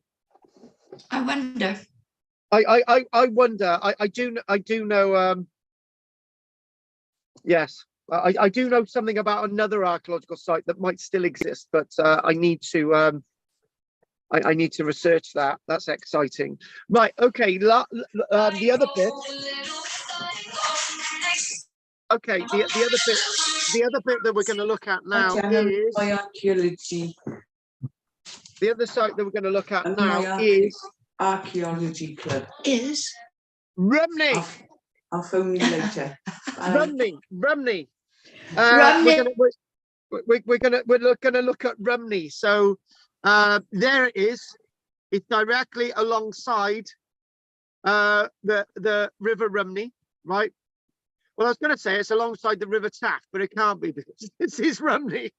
Speaker 3: wonder.
Speaker 1: I wonder. I do know. Yes, I do know something about another archaeological site that might still exist, but I need to I need to research that. That's exciting. Right. Okay. The other bit. Okay. The other bit that we're going to look at now is
Speaker 2: my archaeology
Speaker 1: the other site that we're going to look at
Speaker 2: and
Speaker 1: now
Speaker 2: my
Speaker 1: is
Speaker 2: archaeology club.
Speaker 3: Is
Speaker 1: Rumney.
Speaker 2: I'll phone you later. Bye.
Speaker 1: Rumney.
Speaker 3: Rumney.
Speaker 1: We're gonna look at Rumney. So there it is. It's directly alongside the River Rumney, right? Well, I was going to say it's alongside the River Taff, but it can't be because this is Rumney.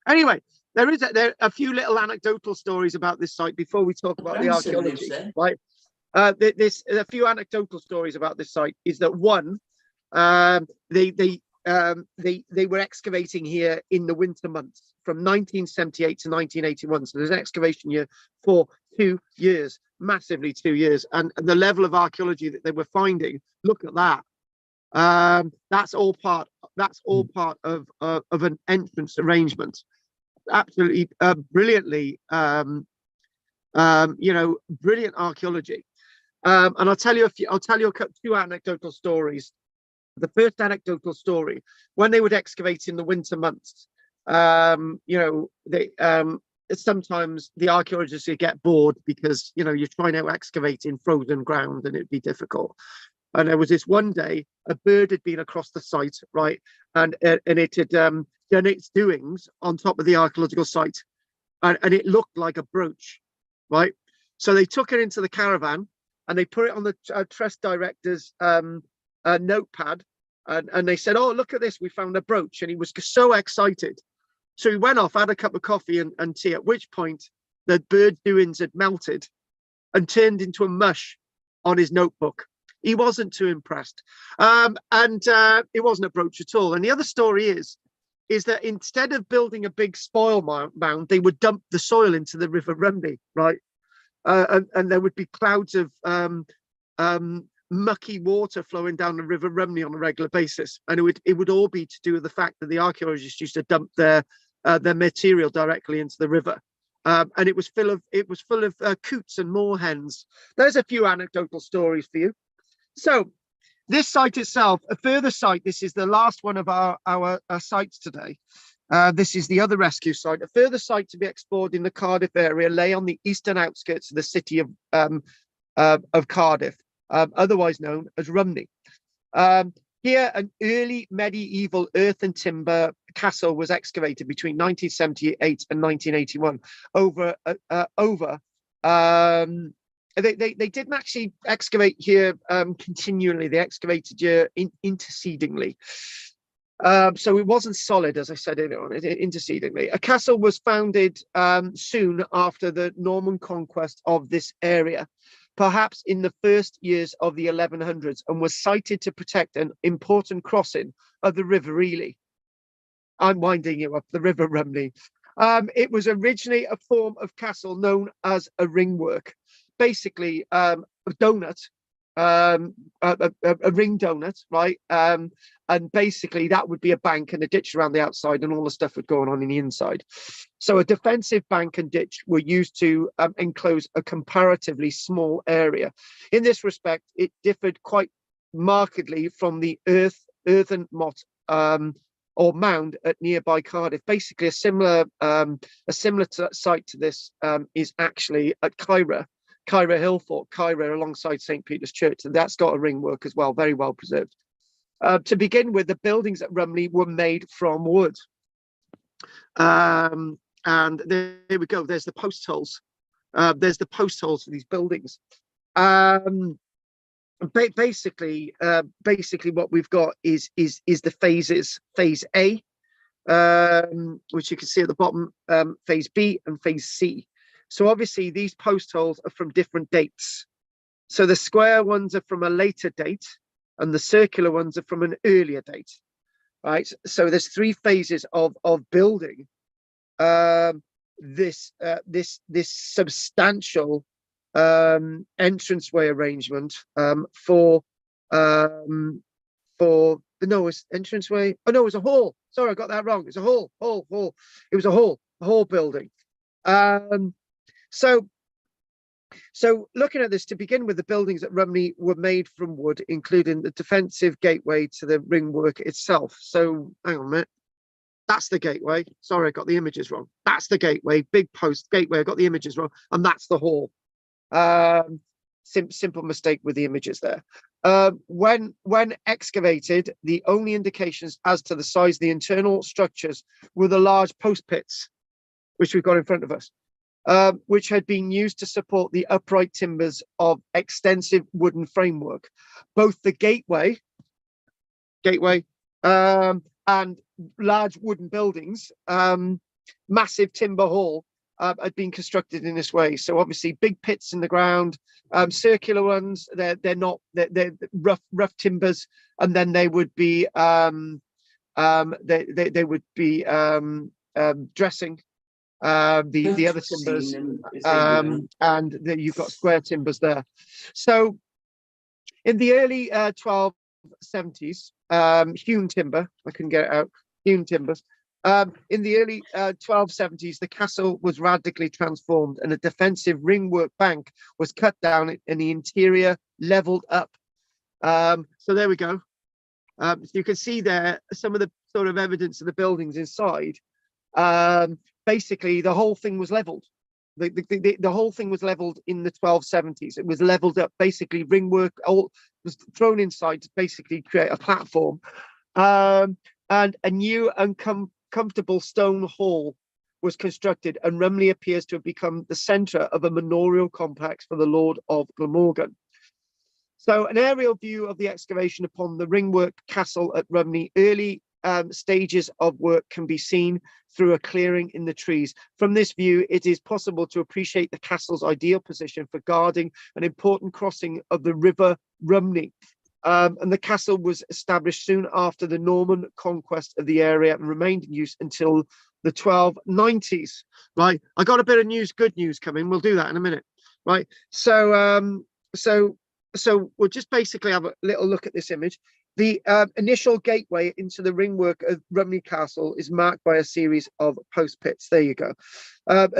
Speaker 1: Anyway, there are a few little anecdotal stories about this site before we talk about the
Speaker 2: Grandson lives
Speaker 1: archaeology,
Speaker 2: there.
Speaker 1: right? A few anecdotal stories about this site is that one, they were excavating here in the winter months from 1978 to 1981. So there's an excavation year for 2 years, massively 2 years, and the level of archaeology that they were finding. Look at that. That's all part of an entrance arrangement. Absolutely brilliantly, brilliant archaeology. And I'll tell you two anecdotal stories. The first anecdotal story, when they would excavate in the winter months, sometimes the archaeologists would get bored because you're trying to excavate in frozen ground and it'd be difficult. And there was this one day, a bird had been across the site, right, and it had done its doings on top of the archaeological site, and it looked like a brooch, right? So they took it into the caravan and they put it on the trust director's notepad, and they said, "Oh, look at this, we found a brooch," and he was so excited. So he went off, had a cup of coffee and tea, at which point the bird doings had melted and turned into a mush on his notebook. He wasn't too impressed. And it wasn't a brooch at all. And the other story is that instead of building a big spoil mound, they would dump the soil into the River Rumney, right? And there would be clouds of mucky water flowing down the River Rumney on a regular basis. And it would all be to do with the fact that the archaeologists used to dump their material directly into the river. And it was full of coots and moorhens. There's a few anecdotal stories for you. So this site itself, a further site, this is the last one of our sites today. This is the other rescue site. A further site to be explored in the Cardiff area lay on the eastern outskirts of the city of Cardiff, otherwise known as Rumney. Here, an early medieval earth and timber castle was excavated between 1978 and 1981 They didn't actually excavate here continually. They excavated here intercedingly. So it wasn't solid, as I said earlier on, intercedingly. A castle was founded soon after the Norman conquest of this area, perhaps in the first years of the 1100s, and was sited to protect an important crossing of the River Ely. I'm winding you up, the River Rumney. It was originally a form of castle known as a ringwork. Basically a donut, a ring donut, right? And basically that would be a bank and a ditch around the outside, and all the stuff would go on in the inside. So a defensive bank and ditch were used to enclose a comparatively small area. In this respect, it differed quite markedly from the earthen motte or mound at nearby Cardiff. Basically a similar site to this is actually at Cairo Hill Fort, Cairo, alongside St. Peter's Church, and that's got a ringwork as well, very well preserved. To begin with, the buildings at Rumney were made from wood. And there we go, there's the post holes. There's the post holes for these buildings. Basically what we've got is the phases. Phase A, which you can see at the bottom, phase B and phase C. So obviously these post holes are from different dates. So the square ones are from a later date and the circular ones are from an earlier date, right? So there's 3 phases of building this substantial entranceway arrangement for no, it's entranceway. Oh no, it was a hall. Sorry, I got that wrong. It's a hall. It was a hall building. So looking at this, to begin with, the buildings at Rumney were made from wood, including the defensive gateway to the ringwork itself. So hang on a minute. That's the gateway. Sorry, I got the images wrong. That's the gateway, big post gateway. I got the images wrong. And that's the hall. Simple mistake with the images there. When excavated, the only indications as to the size of the internal structures were the large post pits, which we've got in front of us, which had been used to support the upright timbers of extensive wooden framework. Both the gateway, and large wooden buildings, massive timber hall, had been constructed in this way. So obviously big pits in the ground, circular ones. They're rough timbers, and then they would be they would be dressing the other timbers, and then you've got square timbers there. So in the early 1270s, hewn timber, I couldn't get it out, hewn timbers. In the early 1270s, the castle was radically transformed and a defensive ringwork bank was cut down and the interior leveled up. So there we go. So you can see there some of the sort of evidence of the buildings inside. Basically, the whole thing was leveled. The whole thing was leveled in the 1270s. It was leveled up. Basically, ringwork all was thrown inside to basically create a platform, and a new and comfortable stone hall was constructed, and Rumney appears to have become the centre of a manorial complex for the Lord of Glamorgan. So an aerial view of the excavation upon the ringwork castle at Rumney. Early stages of work can be seen through a clearing in the trees. From this view, it is possible to appreciate the castle's ideal position for guarding an important crossing of the River Rumney. And the castle was established soon after the Norman conquest of the area and remained in use until the 1290s. Right, I got a bit of news, good news coming. We'll do that in a minute. Right, so we'll just basically have a little look at this image. The initial gateway into the ringwork of Rumney Castle is marked by a series of post pits. There you go.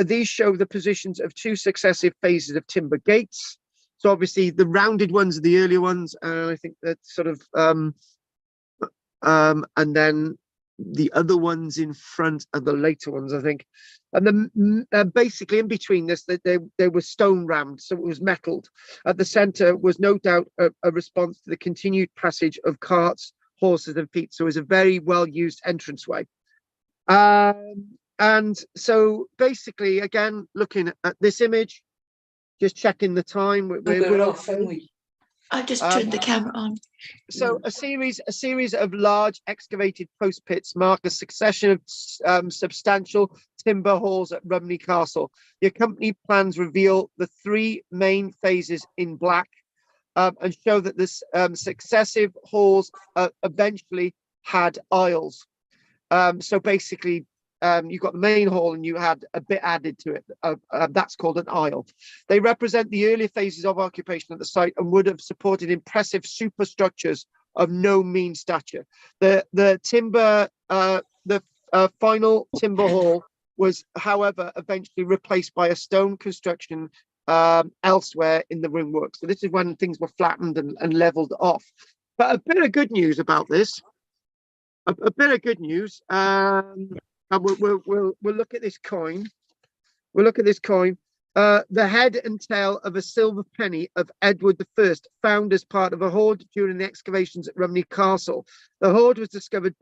Speaker 1: These show the positions of two successive phases of timber gates. So obviously the rounded ones are the earlier ones, and I think that's sort of and then the other ones in front are the later ones, I think. And then basically in between this, they were stone rammed, so it was metalled. At the centre was no doubt a response to the continued passage of carts, horses, and feet. So it was a very well used entranceway. And so basically, again, looking at this image, just checking the time. We're
Speaker 2: off,
Speaker 1: okay.
Speaker 2: haven't we?
Speaker 3: I just turned the camera on.
Speaker 1: So a series of large excavated post pits mark a succession of substantial timber halls at Rumney Castle. The accompanied plans reveal the three main phases in black, and show that this successive halls eventually had aisles. So basically, you've got the main hall and you had a bit added to it. That's called an aisle. They represent the earlier phases of occupation at the site and would have supported impressive superstructures of no mean stature. The final timber hall was, however, eventually replaced by a stone construction elsewhere in the ringwork. So this is when things were flattened and leveled off. But a bit of good news about this. A bit of good news. And we'll look at this coin. We'll look at this coin. The head and tail of a silver penny of Edward I, found as part of a hoard during the excavations at Rumney Castle. The hoard was discovered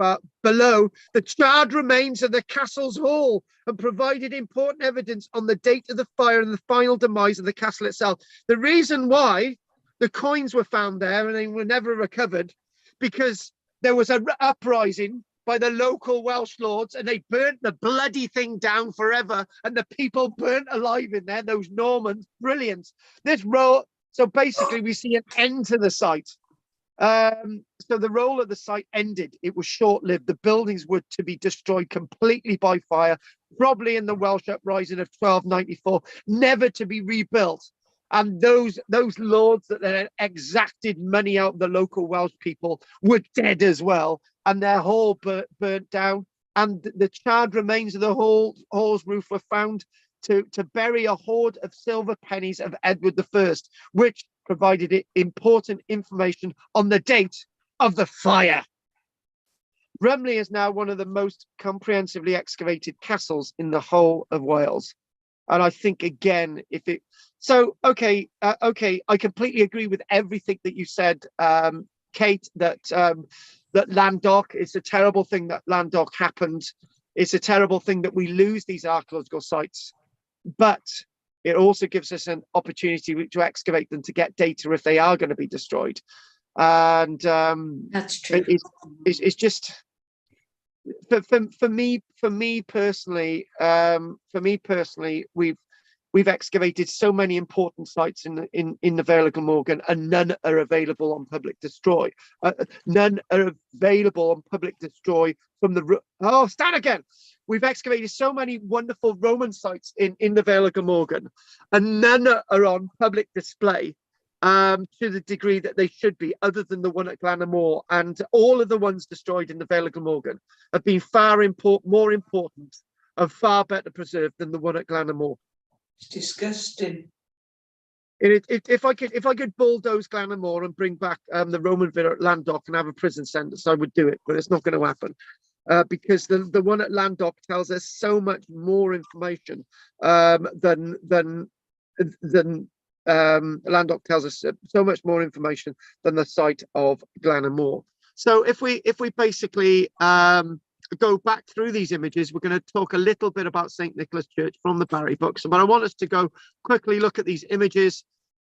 Speaker 1: below the charred remains of the castle's hall and provided important evidence on the date of the fire and the final demise of the castle itself. The reason why the coins were found there and they were never recovered, because there was an uprising by the local Welsh lords, and they burnt the bloody thing down forever, and the people burnt alive in there, those Normans. Brilliant. So basically we see an end to the site. So the role of the site ended. It was short-lived. The buildings were to be destroyed completely by fire, probably in the Welsh uprising of 1294, never to be rebuilt. And those lords that then exacted money out of the local Welsh people were dead as well, and their hall burnt down. And the charred remains of the hall's roof were found to bury a hoard of silver pennies of Edward I, which provided it important information on the date of the fire. Rumley is now one of the most comprehensively excavated castles in the whole of Wales. And I think, again, okay, I completely agree with everything that you said, Kate, that Landoc, it's a terrible thing that Landoc happened. It's a terrible thing that we lose these archaeological sites, but it also gives us an opportunity to excavate them to get data if they are going to be destroyed. And
Speaker 3: That's true.
Speaker 1: It's just for me personally, we've excavated so many important sites in the Vale of Glamorgan, and none are available on public destroy. None are available on public destroy from the stand again. We've excavated so many wonderful Roman sites in the Vale of Glamorgan, and none are on public display to the degree that they should be, other than the one at Glanamore. And all of the ones destroyed in the Vale of Glamorgan have been more important and far better preserved than the one at Glanamore.
Speaker 2: It's disgusting.
Speaker 1: If I could bulldoze Glanamore and bring back the Roman villa at Landoc and have a prison sentence, I would do it, but it's not going to happen. Because the one at Landoc tells us so much more information than Landoc tells us so much more information than the site of Glanamore. So if we basically go back through these images, we're going to talk a little bit about St. Nicholas Church from the Barry books, but I want us to go quickly look at these images.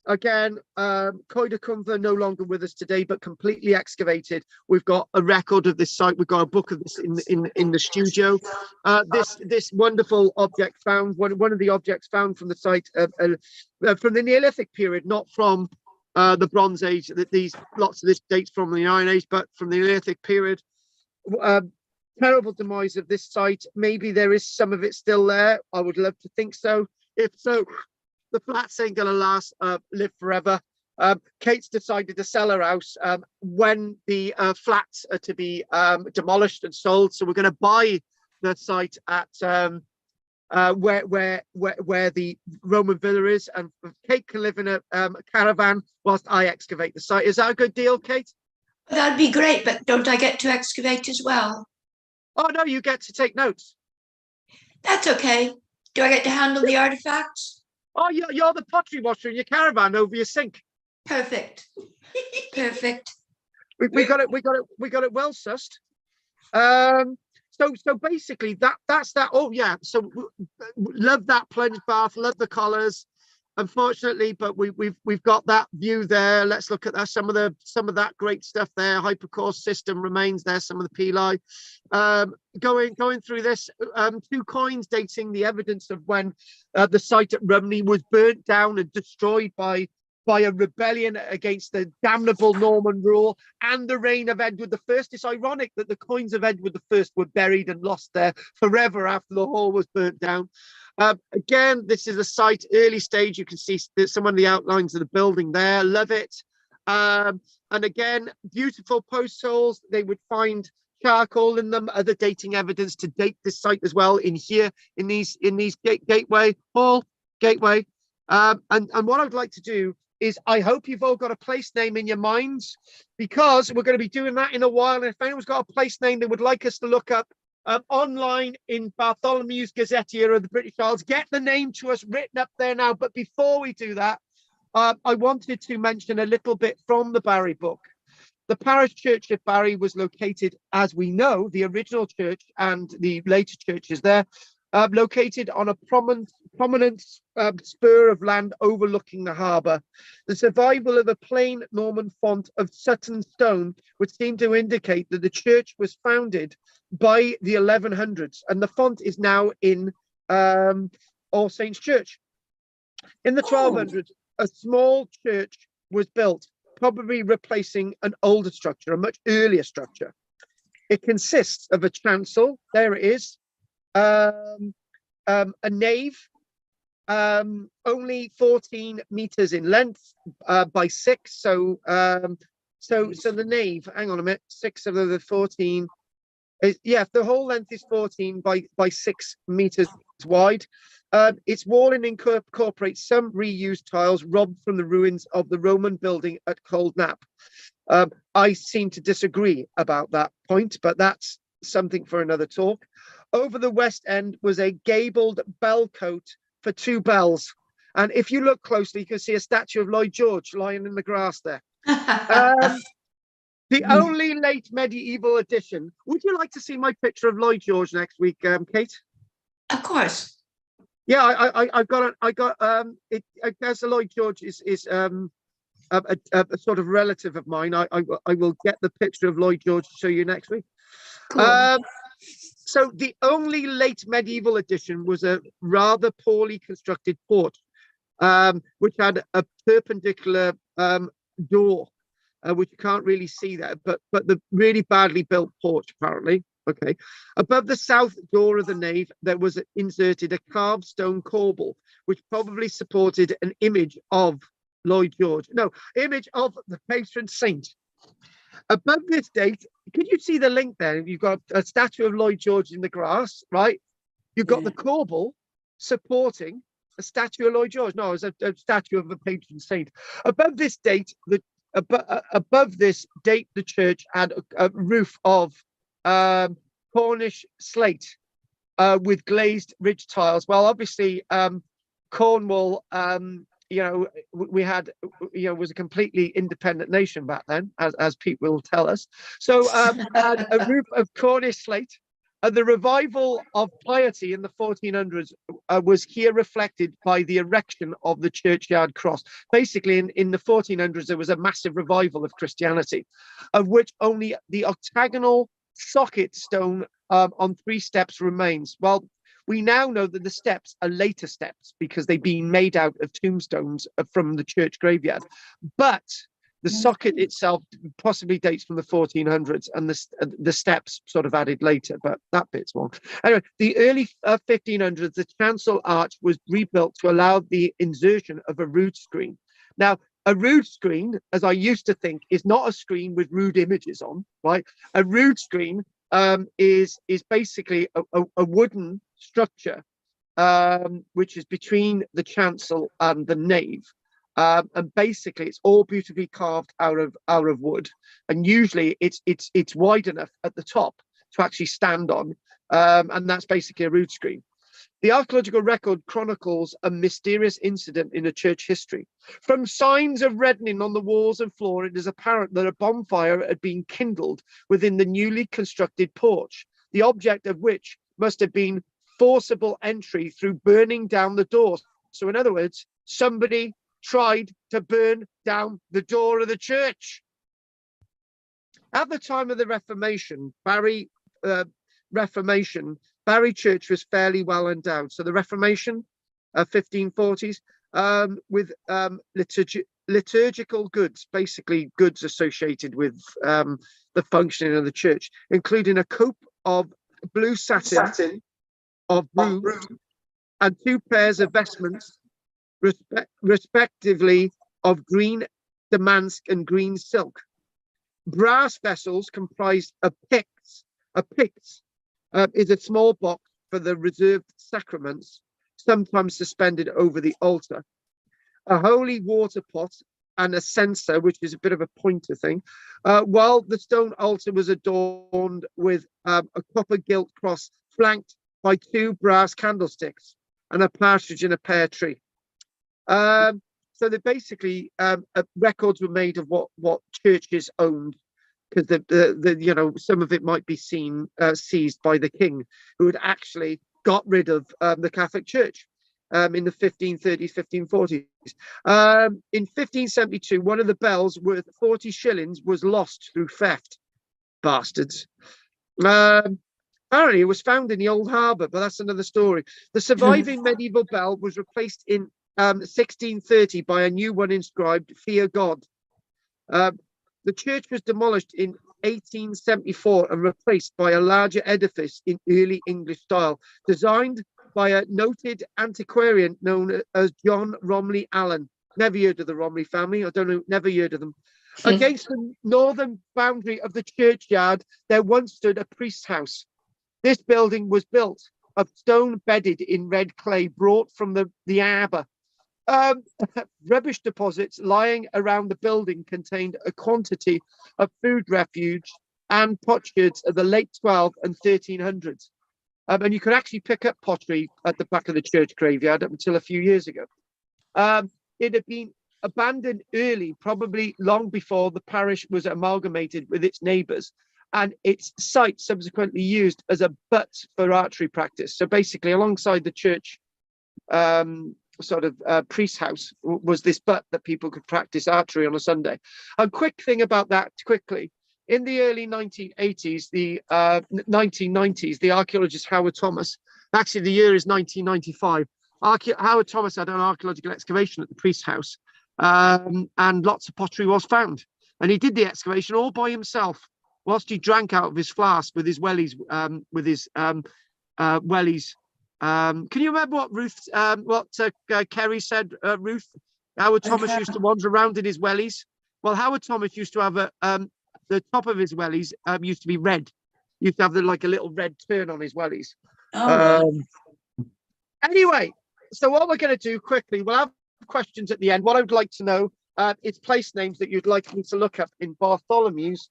Speaker 1: Again, Coed y Cwmfa no longer with us today, but completely excavated. We've got a record of this site. We've got a book of this in the studio. This wonderful object found, one of the objects found from the site from the Neolithic period, not from the Bronze Age. That lots of this dates from the Iron Age, but from the Neolithic period. Terrible demise of this site. Maybe there is some of it still there. I would love to think so. If so, the flats ain't gonna live forever. Kate's decided to sell her house when the flats are to be demolished and sold. So we're going to buy the site at where the Roman villa is, and Kate can live in a caravan whilst I excavate the site. Is that a good deal, Kate?
Speaker 3: That'd be great, but don't I get to excavate as well?
Speaker 1: Oh no, you get to take notes.
Speaker 3: That's okay. Do I get to handle the artifacts?
Speaker 1: Oh, you're the pottery washer in your caravan over your sink.
Speaker 3: Perfect. Perfect.
Speaker 1: We got it well sussed. So basically that's that. Oh yeah, so love that plunge bath, love the collars. Unfortunately, but we've got that view there. Let's look at that. Some of that great stuff there. Hypercore system remains there. Some of the pili. Going through this, 2 coins dating the evidence of when the site at Rumney was burnt down and destroyed by a rebellion against the damnable Norman rule and the reign of Edward I. It's ironic that the coins of Edward I were buried and lost there forever after the hall was burnt down. Again, this is a site, early stage. You can see some of the outlines of the building there. Love it. And again, beautiful post holes. They would find charcoal in them, other dating evidence to date this site as well in here, in these gateway. And what I'd like to do is, I hope you've all got a place name in your minds, because we're going to be doing that in a while. And if anyone's got a place name they would like us to look up online in Bartholomew's Gazetteer of the British Isles, get the name to us written up there now. But before we do that, I wanted to mention a little bit from the Barry book. The parish church of Barry was located, as we know, the original church and the later churches there, located on a prominent spur of land overlooking the harbour. The survival of a plain Norman font of Sutton stone would seem to indicate that the church was founded by the 1100s, and the font is now in All Saints Church. In the 1200s, a small church was built, probably replacing an older structure, a much earlier structure. It consists of a chancel, there it is, a nave, only 14 meters in length by 6. So the nave, hang on a minute, 6 of the 14. Yeah, the whole length is 14 by 6 meters wide. Its walling incorporates some reused tiles robbed from the ruins of the Roman building at Cold Nap. I seem to disagree about that point, but that's something for another talk. Over the west end was a gabled bell cote for 2 bells. And if you look closely, you can see a statue of Lloyd George lying in the grass there. The only late medieval addition. Would you like to see my picture of Lloyd George next week, Kate?
Speaker 3: Of course.
Speaker 1: Yeah, I got it. I guess Lloyd George is a sort of relative of mine. I will get the picture of Lloyd George to show you next week.
Speaker 3: Cool.
Speaker 1: So the only late medieval addition was a rather poorly constructed porch, which had a perpendicular door, which you can't really see there, but the really badly built porch apparently. Okay. Above the south door of the nave, there was inserted a carved stone corbel, which probably supported an image of Lloyd George. No, image of the patron saint. Above this date, can you see the link there? You've got a statue of Lloyd George in the grass, right? You've got the corbel supporting a statue of Lloyd George. No, it's a statue of a patron saint. Above this date, above this date, the church had a roof of Cornish slate with glazed ridge tiles. Well, obviously, Cornwall, we had, was a completely independent nation back then, as people will tell us. So had a roof of Cornish slate. The revival of piety in the 1400s was here reflected by the erection of the churchyard cross. Basically, in the 1400s, there was a massive revival of Christianity, of which only the octagonal socket stone on 3 steps remains. Well, we now know that the steps are later steps because they've been made out of tombstones from the church graveyard. But the socket itself possibly dates from the 1400s, and the steps sort of added later, but that bit's wrong. Anyway, the early 1500s, the chancel arch was rebuilt to allow the insertion of a rood screen. Now, a rood screen, as I used to think, is not a screen with rude images on, right? A rood screen is basically a wooden structure which is between the chancel and the nave. And basically it's all beautifully carved out of wood, and usually it's wide enough at the top to actually stand on, and that's basically a rood screen. The archaeological record chronicles a mysterious incident in a church history. From signs of reddening on the walls and floor, it is apparent that a bonfire had been kindled within the newly constructed porch, the object of which must have been forcible entry through burning down the doors. So in other words, somebody tried to burn down the door of the church. At the time of the Reformation, Barry Church was fairly well endowed. So the Reformation, 1540s, with liturgical goods, basically goods associated with the functioning of the church, including a cope of blue satin of roofs and 2 pairs of vestments, respectively, of green damask and green silk. Brass vessels comprised of pyx. A pyx is a small box for the reserved sacraments, sometimes suspended over the altar. A holy water pot and a censer, which is a bit of a pointer thing, while the stone altar was adorned with a copper gilt cross flanked by 2 brass candlesticks and a partridge in a pear tree. So they basically records were made of what churches owned, because the some of it might be seized by the king, who had actually got rid of the Catholic Church in the 1530s, 1540s. In 1572, one of the bells worth 40 shillings was lost through theft. Bastards. Apparently, it was found in the old harbour, but that's another story. The surviving medieval bell was replaced in 1630 by a new one inscribed "Fear God." The church was demolished in 1874 and replaced by a larger edifice in early English style, designed by a noted antiquarian known as John Romley Allen. Never heard of the Romley family. I don't know, never heard of them. Against the northern boundary of the churchyard, there once stood a priest's house. This building was built of stone bedded in red clay brought from the Arbor. Rubbish deposits lying around the building contained a quantity of food refuge and potsherds of the late 12 and 1300s. And you could actually pick up pottery at the back of the church graveyard up until a few years ago. It had been abandoned early, probably long before the parish was amalgamated with its neighbours, and its site subsequently used as a butt for archery practice. So basically, alongside the church priest's house was this butt that people could practice archery on a Sunday. A quick thing about that quickly. In the early 1980s, the 1990s, the archaeologist Howard Thomas, actually the year is 1995, Howard Thomas had an archaeological excavation at the priest's house, and lots of pottery was found. And he did the excavation all by himself, whilst he drank out of his flask with his wellies, wellies. Can you remember what Kerry said, Ruth? Howard Thomas used to wander around in his wellies. Well, Howard Thomas used to have the top of his wellies used to be red. He used to have like a little red turn on his wellies. Anyway, so what we're going to do quickly, we'll have questions at the end. What I would like to know is place names that you'd like me to look up in Bartholomew's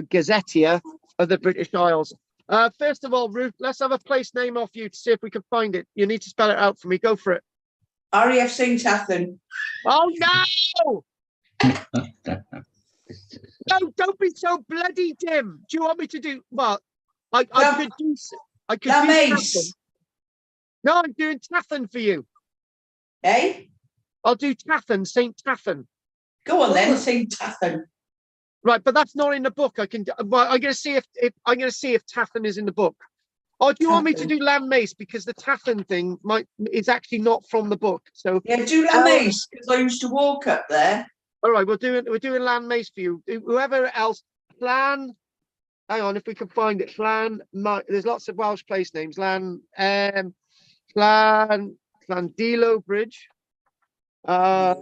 Speaker 1: Gazetteer of the British Isles. First of all, Ruth, let's have a place name off you to see if we can find it. You need to spell it out for me. Go for it.
Speaker 2: RAF St. Athan.
Speaker 1: Oh, no! No, don't be so bloody dim. Do you want me to do, well, I could do Tathan. No, I'm doing Tathan for you.
Speaker 2: Hey?
Speaker 1: I'll do Tathan, St. Tathan.
Speaker 2: Go on then, St. Athan.
Speaker 1: Right, but that's not in the book. I'm gonna see if Tathan is in the book. Or do you want me to do Landmace, because the Tathan thing is actually not from the book. So
Speaker 2: yeah, do Landmace, because I used to walk up there.
Speaker 1: All right, we're doing Landmace for you. Whoever else, hang on, if we can find it. There's lots of Welsh place names. Llandilo Bridge. Hang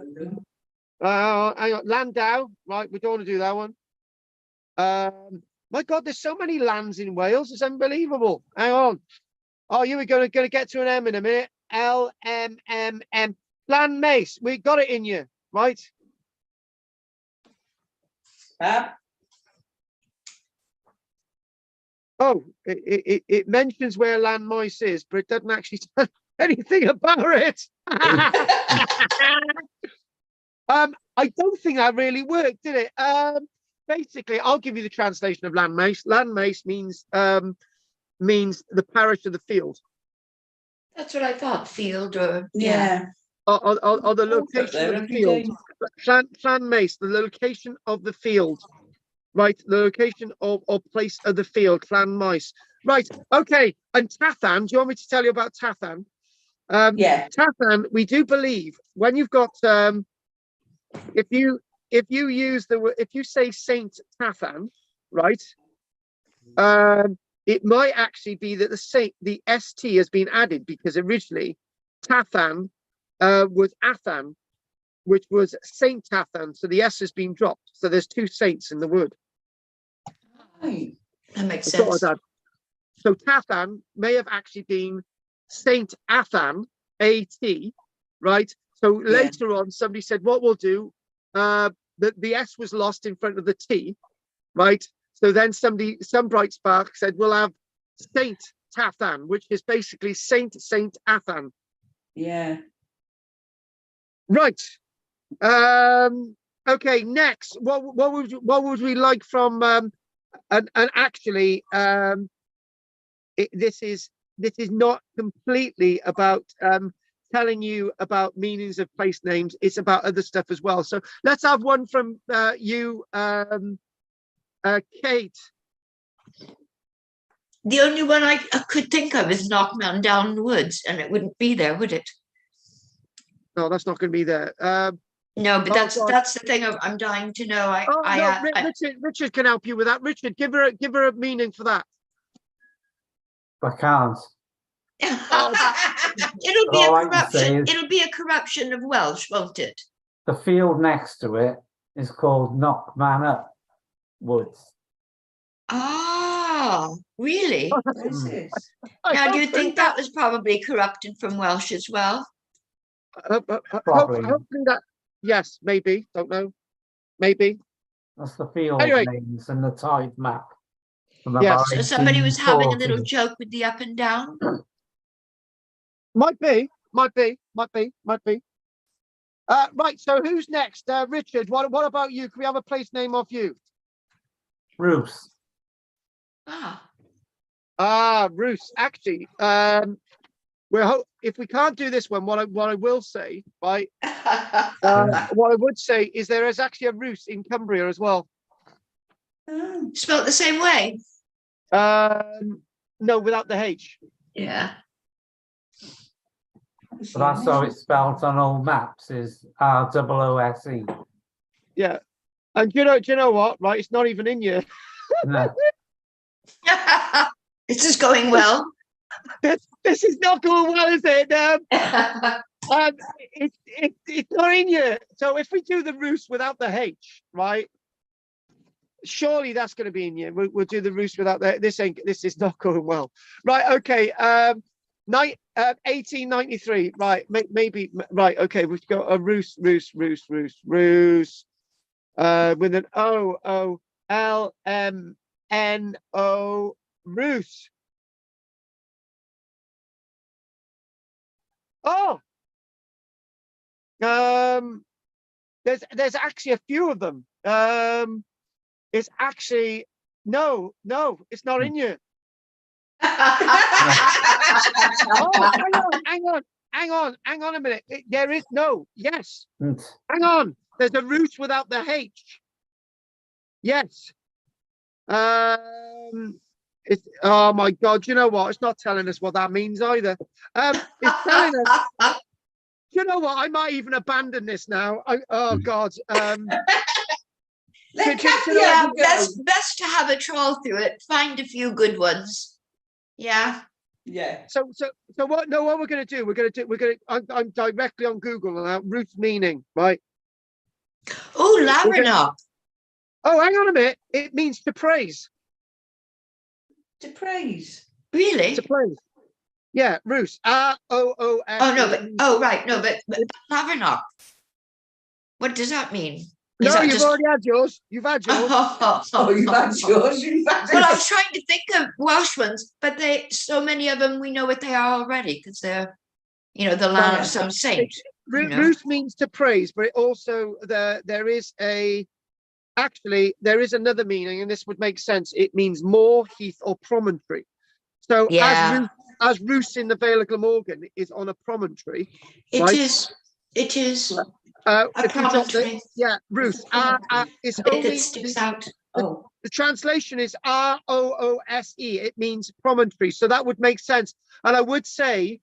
Speaker 1: on, Landau. Right, we don't want to do that one. My God, there's so many lands in Wales. It's unbelievable. Hang on. Oh, you were going to get to an M in a minute. L-M-M-M. Landmace. We got it in you, right? Oh, it mentions where Landmace is, but it doesn't actually tell anything about it. I don't think that really worked, did it? Basically, I'll give you the translation of Landmace. Landmace means the parish of the field.
Speaker 3: That's what I thought. Field or
Speaker 2: Yeah.
Speaker 1: Or the location of the field. Landmace, the location of the field. Right, the location or place of the field, Landmace. Right, okay. And Tathan, do you want me to tell you about Tathan?
Speaker 2: Yeah.
Speaker 1: Tathan, we do believe when you've got if you say Saint Tathan, right? It might actually be that the ST has been added, because originally Tathan was Athan, which was Saint Tathan. So the S has been dropped. So there's two saints in the word.
Speaker 2: Right.
Speaker 3: that makes sense.
Speaker 1: So Tathan may have actually been Saint Athan, A-T, right? So later on, somebody said, what we'll do, the S was lost in front of the T, right? So then some bright spark said, we'll have Saint Tathan, which is basically Saint Athan.
Speaker 2: Yeah.
Speaker 1: Right. Okay, next, what would we like from and actually this is not completely about telling you about meanings of place names. It's about other stuff as well. So let's have one from you, Kate.
Speaker 3: The only one I could think of is Knockman Down the Woods, and it wouldn't be there, would it?
Speaker 1: No, that's not going to be there.
Speaker 3: No, but
Speaker 1: God.
Speaker 3: that's the thing I'm dying to know.
Speaker 1: Richard can help you with that. Richard, give her a meaning for that.
Speaker 5: I can't.
Speaker 3: It'll be a
Speaker 5: All I can say
Speaker 3: corruption.
Speaker 5: is-
Speaker 3: It'll be a corruption of Welsh, won't it?
Speaker 5: The field next to it is called Knockmanor Woods.
Speaker 3: Ah, really?
Speaker 2: This is.
Speaker 3: Now, do you think that was probably corrupted from Welsh as well?
Speaker 5: Probably.
Speaker 1: Hopefully that, yes, maybe, don't know, maybe.
Speaker 5: That's the field
Speaker 1: Anyway.
Speaker 5: names and the tide map. From
Speaker 1: Yes.
Speaker 5: about
Speaker 3: So somebody was having a little
Speaker 5: 1840.
Speaker 3: joke with the up and down.
Speaker 1: Might be. Right, so who's next? Richard, what about you? Can we have a place name off you?
Speaker 5: Roos.
Speaker 3: Ah,
Speaker 1: Bruce, actually, if we can't do this one, what I will say, right, what I would say is there is actually a Roos in Cumbria as well.
Speaker 3: spelled the same way.
Speaker 1: No, without the H.
Speaker 3: Yeah.
Speaker 5: But that's how it's spelled on all maps is ROOSE.
Speaker 1: Yeah. And do you know what, right? It's not even in here.
Speaker 5: No.
Speaker 3: This is going well.
Speaker 1: This is not going well, is it? It's not in here. So if we do the Roos without the H, right? Surely that's going to be in here. We'll do the Roos without the. This is not going well, right? Okay. 1893. Right. Maybe. Right. Okay. We've got a Roos. With an OOLMNO Roos. Oh. There's actually a few of them. It's actually no, it's not in here. Oh, hang on a minute. There is no. Yes. Hang on. There's a Roos without the H. Yes. It's, oh my God. You know what? It's not telling us what that means either. It's telling us. You know what? I might even abandon this now. Oh God.
Speaker 2: Let
Speaker 1: Could you-
Speaker 2: Kathy
Speaker 1: could I-
Speaker 2: have a go.
Speaker 3: best to have a trawl through it. Find a few good ones. Yeah.
Speaker 2: Yeah.
Speaker 1: So what? No, what we're going to do? I'm directly on Google now. Root meaning, right?
Speaker 3: Oh, Lavernock.
Speaker 1: Oh, hang on a minute. It means to praise.
Speaker 2: To praise.
Speaker 3: Really?
Speaker 1: To praise. Yeah, Roos. R-O-O-S.
Speaker 3: Oh no, but right, no, but Lavernock. What does that mean? Is
Speaker 1: No,
Speaker 3: that
Speaker 1: you've
Speaker 3: just-
Speaker 1: already had yours. You've had yours.
Speaker 2: Oh, you've had yours. You've had
Speaker 3: Well, I
Speaker 2: yours.
Speaker 3: was trying to think of Welsh ones, but so many of them we know what they are already because they're, the land of some saint. you know.
Speaker 1: Roos means to praise, but it also there is another meaning, and this would make sense. It means moor, heath, or promontory. So
Speaker 3: Yeah.
Speaker 1: as Roos in the Vale of Glamorgan is on a promontory.
Speaker 3: It
Speaker 1: right?
Speaker 3: is. It is.
Speaker 1: A
Speaker 3: A promontory.
Speaker 1: Yeah, Roos. It's
Speaker 3: Bit
Speaker 1: only
Speaker 3: that sticks out. Oh.
Speaker 1: the translation is ROOSE. It means promontory, so that would make sense. And I would say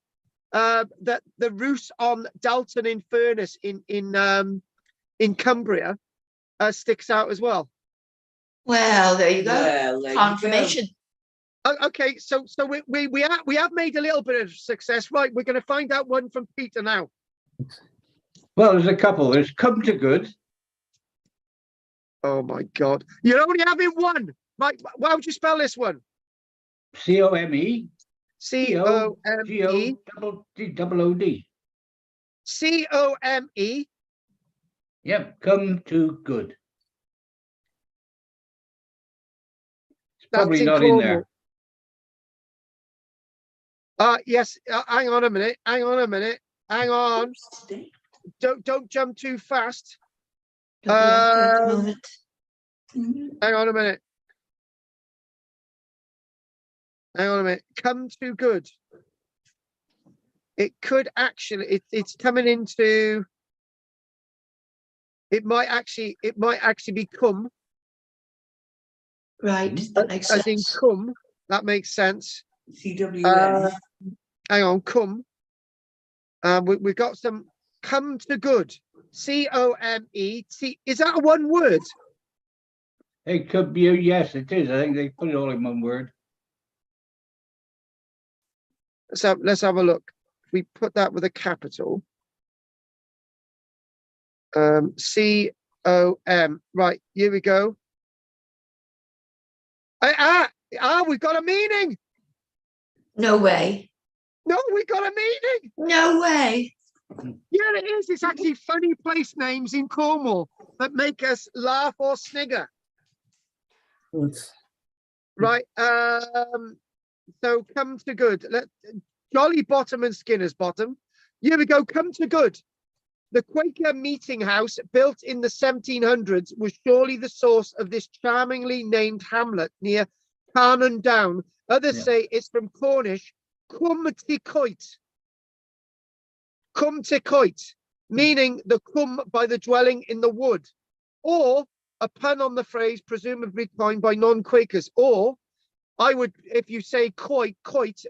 Speaker 1: that the Roos on Dalton in Furness in Cumbria sticks out as well.
Speaker 3: Well, there you go.
Speaker 2: Well, there you
Speaker 3: Confirmation.
Speaker 1: Okay, so we have made a little bit of success, right? We're going to find out one from Peter now.
Speaker 4: Well, there's a couple. There's come to good.
Speaker 1: Oh my God! You're only having one, right? How would you spell this one?
Speaker 4: C-O-M-E.
Speaker 1: C-O-M-E.
Speaker 4: G-O-double-D.
Speaker 1: C-O-M-E.
Speaker 4: Yep, come to good. It's
Speaker 1: That's
Speaker 4: probably
Speaker 1: in
Speaker 4: not in there.
Speaker 1: Yes. Hang on a minute. Hang on. Don't jump too fast.
Speaker 3: Don't be out there at the moment.
Speaker 1: Hang on a minute. Come too good. It could actually. It's coming into. It might actually become.
Speaker 3: Right. That makes
Speaker 1: As in
Speaker 3: sense.
Speaker 1: come. That makes sense.
Speaker 2: CWN.
Speaker 1: Hang on, come. We got some come to good. C-O-M-E-T. Is that a one word?
Speaker 4: It could be, yes, it is. I think they put it all in one word.
Speaker 1: So let's have a look. We put that with a capital. C-O-M. Right, here we go. We've got a meaning.
Speaker 3: No way.
Speaker 1: No, we got a meaning.
Speaker 3: No way.
Speaker 1: Yeah, it is. It's actually funny place names in Cornwall that make us laugh or snigger.
Speaker 5: It's
Speaker 1: Right. So come to good. Jolly Bottom and Skinner's Bottom. Here we go. Come to good. The Quaker meeting house, built in the 1700s, was surely the source of this charmingly named hamlet near Carnon Down. Others
Speaker 4: Yeah.
Speaker 1: say it's from Cornish, cum te coit. Cum te coit, meaning the cum by the dwelling in the wood, or a pun on the phrase presumably coined by non-Quakers. Or I would, if you say coit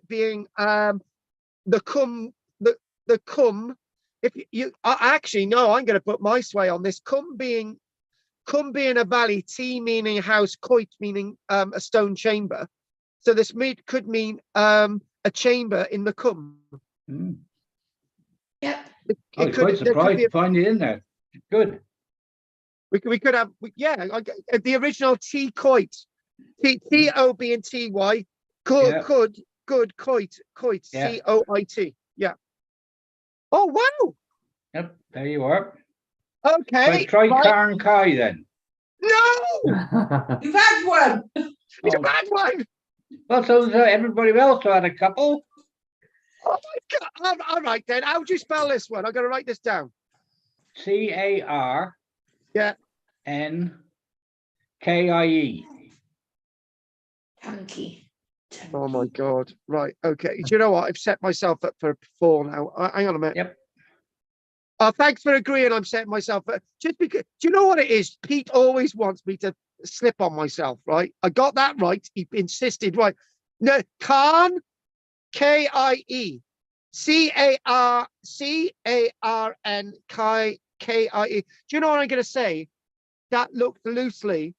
Speaker 1: being the cum, the cum. If you actually no, I'm going to put my sway on this. Cum being a valley, T meaning house, coit meaning a stone chamber. So this could mean a chamber in the cum.
Speaker 4: Mm.
Speaker 3: Yep.
Speaker 4: I was quite surprised to find it in there. Good.
Speaker 1: We could have the original T coit, T-O-B and T-Y,
Speaker 4: Yeah.
Speaker 1: good coit,
Speaker 4: Yeah.
Speaker 1: C-O-I-T. Yeah. Oh wow.
Speaker 4: Yep, there you are.
Speaker 1: Okay.
Speaker 4: So try
Speaker 1: right.
Speaker 4: Karen Kai then.
Speaker 1: No,
Speaker 2: You've had one.
Speaker 1: you bad one.
Speaker 4: Well, so everybody else had a couple.
Speaker 1: Oh my God. All right then. How do you spell this one? I'm going to write this down.
Speaker 4: C-A-R.
Speaker 1: Yeah.
Speaker 4: N-K-I-E.
Speaker 3: Tanky.
Speaker 1: Oh my God. Right. Okay. Do you know what? I've set myself up for a fall now. Hang on a minute.
Speaker 4: Yep.
Speaker 1: Thanks for agreeing. I'm setting myself up just because. Do you know what it is? Pete always wants me to slip on myself. Right. I got that right. He insisted. Right. No, Karn, K-I-E, C-A-R-N, K-I-E. Do you know what I'm going to say? That looked loosely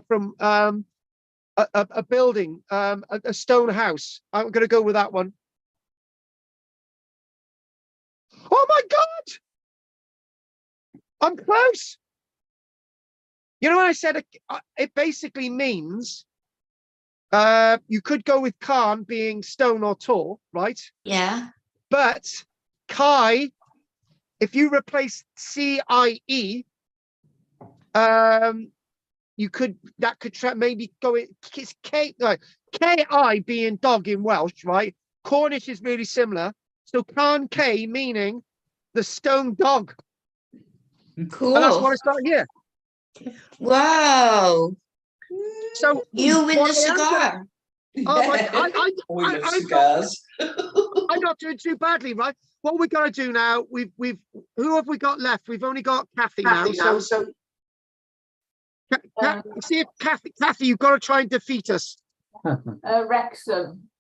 Speaker 1: from a building, a stone house. I'm going to go with that one. Oh my God! I'm close. You know what I said? It basically means you could go with Khan being stone or tall, right?
Speaker 3: Yeah.
Speaker 1: But Kai, if you replace C-I-E, you could maybe go in it's K-I being dog in Welsh, right? Cornish is really similar. So Khan K meaning the stone dog.
Speaker 3: Cool.
Speaker 1: And that's what it's got here.
Speaker 3: Wow.
Speaker 1: So
Speaker 3: You win
Speaker 1: what
Speaker 3: the
Speaker 1: I am gonna-
Speaker 3: cigar.
Speaker 1: Oh my!
Speaker 2: We love
Speaker 1: I'm
Speaker 2: cigars.
Speaker 1: I'm not doing too badly, right? What we're gonna do now? Who have we got left? We've only got Kathy now. So see if Kathy, you've got to try and defeat us.
Speaker 6: Wrexham.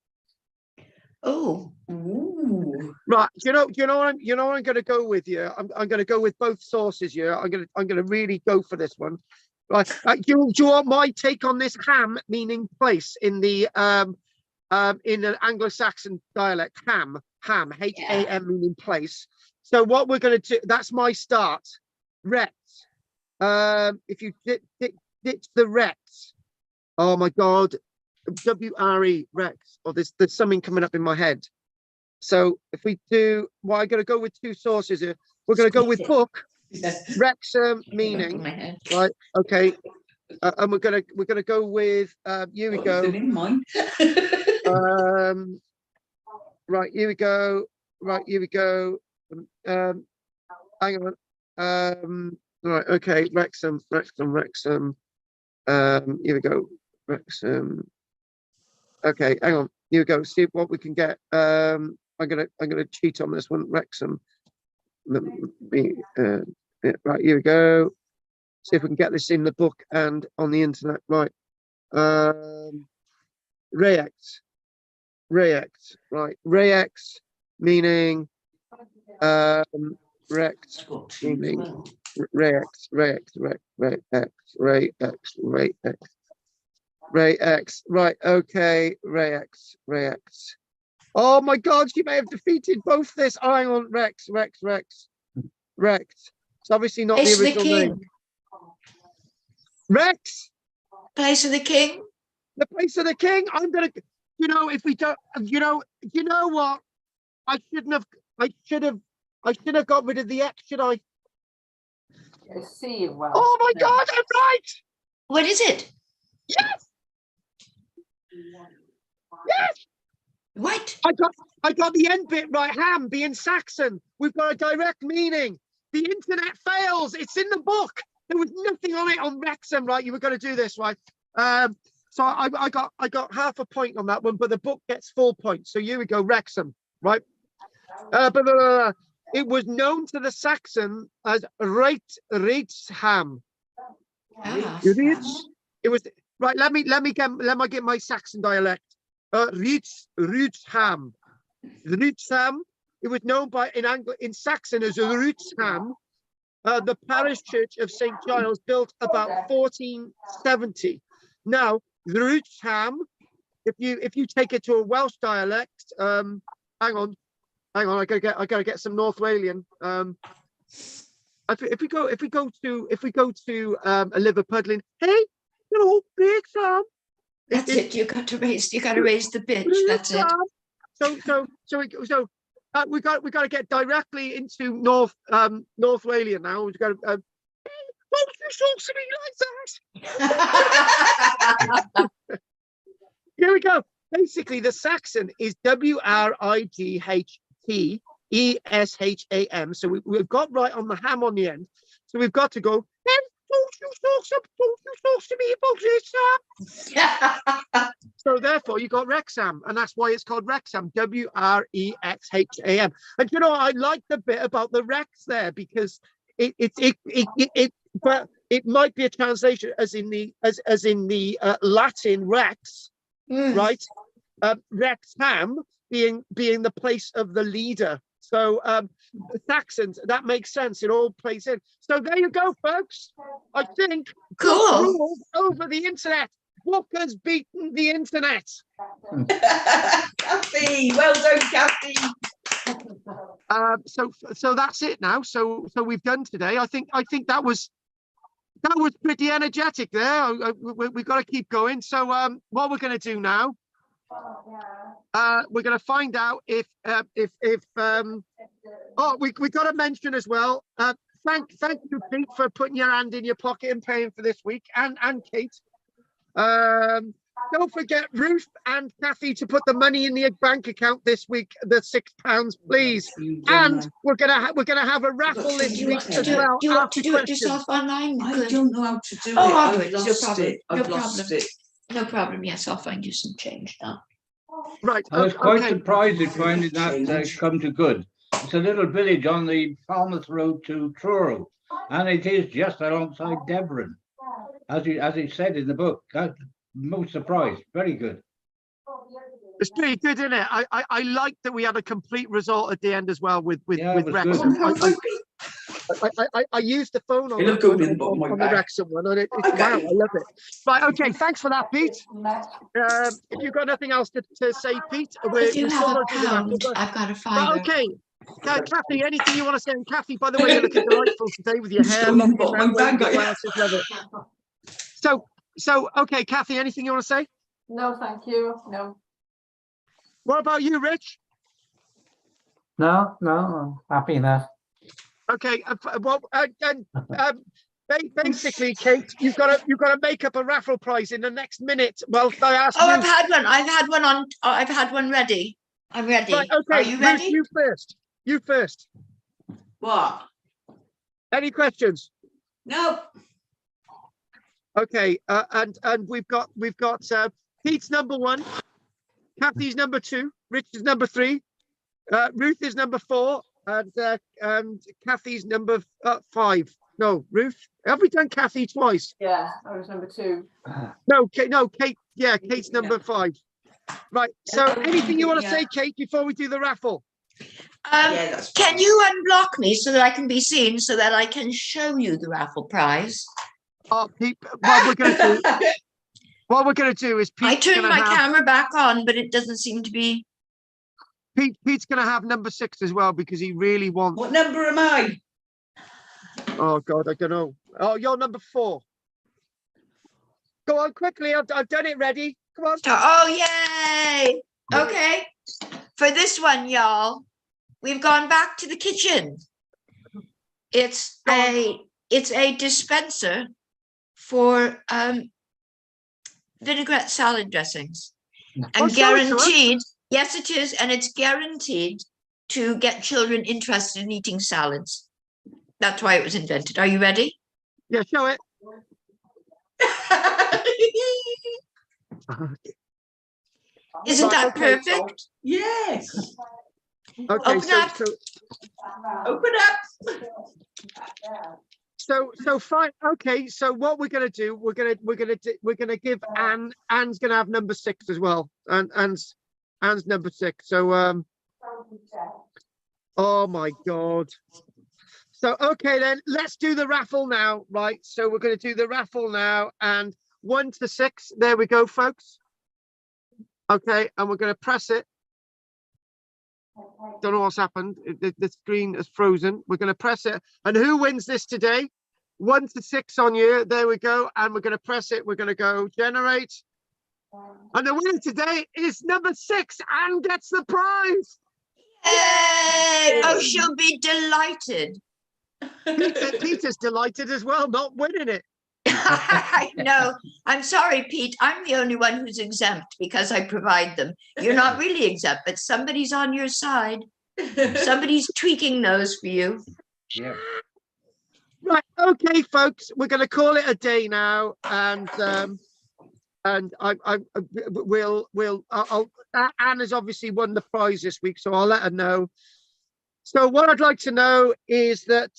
Speaker 3: Oh.
Speaker 2: Ooh.
Speaker 1: Right? You know what I'm going to go with here. I'm going to go with both sources here. I'm going to really go for this one. Right? Do you want my take on this? Ham meaning place in the in an Anglo-Saxon dialect. Ham, H-A-M meaning place. So what we're going to do? That's my start. Rex. If you ditch the Rex. Oh my God. W-R-E Rex. Oh, there's something coming up in my head. So if we do, well, I'm going to go with two sources here. We're going to go with book, Wrexham meaning, right? Okay, and we're going to go with. Here we go.
Speaker 2: In mine.
Speaker 1: Right, here we go. Right, here we go. Hang on. Right, okay, Wrexham. Here we go, Wrexham. Okay, hang on. Here we go. See what we can get. I'm gonna cheat on this one. Wrexham. Right, here we go. See if we can get this in the book and on the internet. Right. React. Right. Rex meaning Rex meaning Rex. Right, okay, Rex. Oh my God, she may have defeated both this. Oh, hang on, Rex. It's obviously not the
Speaker 3: Place of the
Speaker 1: original name.
Speaker 3: king.
Speaker 1: Rex,
Speaker 3: Place of the king.
Speaker 1: the place of the king. I'm gonna, if we don't, you know what? I should have got rid of the X, should I?
Speaker 6: C in Welsh.
Speaker 1: Oh my God, I'm right.
Speaker 3: What is it?
Speaker 1: Yes.
Speaker 3: What?
Speaker 1: I got the end bit right. Ham being Saxon. We've got a direct meaning. The internet fails. It's in the book. There was nothing on it on Wrexham, right? You were going to do this, right? So I got half a point on that one, but the book gets full points. So here we go, Wrexham, right? It was known to the Saxon as Reitsham.
Speaker 3: Ah.
Speaker 1: It was right. Let me get my Saxon dialect. Reitsham. It was known in Saxon as Reitsham. The parish church of St. Giles, built about 1470. Now, Reitsham, if you take it to a Welsh dialect, hang on, I gotta get some North Walian. If we go to a Liverpudlian, hey, big Sam.
Speaker 3: That's it. You got to raise the pitch. That's it.
Speaker 1: So we got to get directly into North Walian now. We've got to. Don't you talk to me like that? Here we go. Basically, the Saxon is Wrightesham. So we've got right on the ham on the end. So we've got to go. Don't you talk to me about this, So therefore, you got Wrexham, and that's why it's called Wrexham. Wrexham. And I like the bit about the Rex there, because but it might be a translation as in the Latin Rex, right? Wrexham being the place of the leader. So the Saxons, that makes sense. It all plays in. So there you go, folks. I think
Speaker 3: Cool.
Speaker 1: over the internet. Walker's beaten the internet.
Speaker 2: Kathy, well done, Kathy.
Speaker 1: So that's it now. So we've done today. I think that was pretty energetic there. We've got to keep going. So what we're going to do now, we're going to find out if we got to mention as well. Thank you, Pete, for putting your hand in your pocket and paying for this week, and Kate. Don't forget Ruth and Kathy to put the money in the bank account this week, the £6, please. And we're gonna have a raffle this week as well.
Speaker 3: Do you want to do it yourself online?
Speaker 2: I don't know how to do it.
Speaker 3: I'll do it.
Speaker 2: I've lost it.
Speaker 3: No problem. Yes, I'll find you some change now.
Speaker 1: Right.
Speaker 4: I was quite
Speaker 1: okay.
Speaker 4: surprised at finding that come to good. It's a little village on the Falmouth Road to Truro, and it is just alongside Devon, as it said in the book. I'm most surprised. Very good.
Speaker 1: It's pretty good, isn't it? I like that we had a complete result at the end as well with
Speaker 4: Wrexham.
Speaker 1: I used the phone on,
Speaker 2: It looked good in the bottom of my
Speaker 1: on the
Speaker 2: bag.
Speaker 1: Wrexham one, and
Speaker 2: Okay.
Speaker 1: wow, I love it. Right, okay, thanks for that, Pete. If you've got nothing else to say, Pete,
Speaker 3: If you have a pound, I've got a fiver.
Speaker 1: okay. Kathy, anything you want to say? And Kathy, by the way, you're looking delightful today with your
Speaker 2: It's
Speaker 1: hair.
Speaker 2: going in the
Speaker 1: locking
Speaker 2: bottom of my
Speaker 1: around,
Speaker 2: bag,
Speaker 1: glasses, love it. So, okay, Kathy, anything you want to say?
Speaker 6: No, thank you. No.
Speaker 1: What about you, Rich?
Speaker 5: No, I'm happy enough.
Speaker 1: Okay, basically, Kate, you've got to make up a raffle prize in the next minute. Well, I asked
Speaker 3: Oh,
Speaker 1: Ruth.
Speaker 3: I've had one ready. I'm ready.
Speaker 1: Right, okay,
Speaker 3: Are you
Speaker 1: Ruth,
Speaker 3: ready?
Speaker 1: You first.
Speaker 2: What?
Speaker 1: Any questions?
Speaker 2: No.
Speaker 1: Okay, and we've got Pete's number 1, Kathy's number 2, Rich is number 3, Ruth is number 4, and Kathy's number 5. No, Ruth, have we done Kathy twice?
Speaker 6: Yeah, I was number 2.
Speaker 1: No, Kate. Yeah, Kate's number 5. Right. So, anything you want to say, Kate, before we do the raffle?
Speaker 2: Yeah, that's
Speaker 3: Can you unblock me so that I can be seen, so that I can show you the raffle prize?
Speaker 1: Pete, what we're going to do is Pete's
Speaker 3: I turned
Speaker 1: gonna
Speaker 3: my
Speaker 1: have-
Speaker 3: camera back on, but it doesn't seem to be.
Speaker 1: Pete's going to have number 6 as well because he really wants.
Speaker 2: What number am I?
Speaker 1: Oh God, I don't know. Oh, you're number 4. Go on quickly. I've done it. Ready? Come on.
Speaker 3: Oh, yay! Okay. For this one, y'all, we've gone back to the kitchen. It's a dispenser for vinaigrette salad dressings.
Speaker 1: Oh,
Speaker 3: And
Speaker 1: show it to us.
Speaker 3: guaranteed, yes, it is, and it's guaranteed to get children interested in eating salads. That's why it was invented. Are you ready?
Speaker 1: Yeah, show it.
Speaker 3: Isn't that
Speaker 1: okay,
Speaker 3: perfect?
Speaker 2: Yes.
Speaker 1: Okay,
Speaker 3: Open up.
Speaker 2: Open up.
Speaker 1: So fine. Okay, so what we're gonna do? We're gonna give Anne. Anne's gonna have number 6 as well. And Anne's number 6. So oh my God. So okay then, let's do the raffle now, right? So we're gonna do the raffle now, and 1 to 6. There we go, folks. Okay, and we're gonna press it. Don't know what's happened. The screen is frozen. We're going to press it. And who wins this today? 1 to 6 on you. There we go. And we're going to press it. We're going to go generate. And the winner today is number 6 and gets the prize.
Speaker 3: Yay! Oh, she'll be delighted.
Speaker 1: Peter's delighted as well, not winning it.
Speaker 3: I know. I'm sorry, Pete. I'm the only one who's exempt because I provide them. You're not really exempt, but somebody's on your side. Somebody's tweaking those for you.
Speaker 4: Yeah.
Speaker 1: Right. Okay, folks. We're going to call it a day now. And Anne has obviously won the prize this week, so I'll let her know. So what I'd like to know is that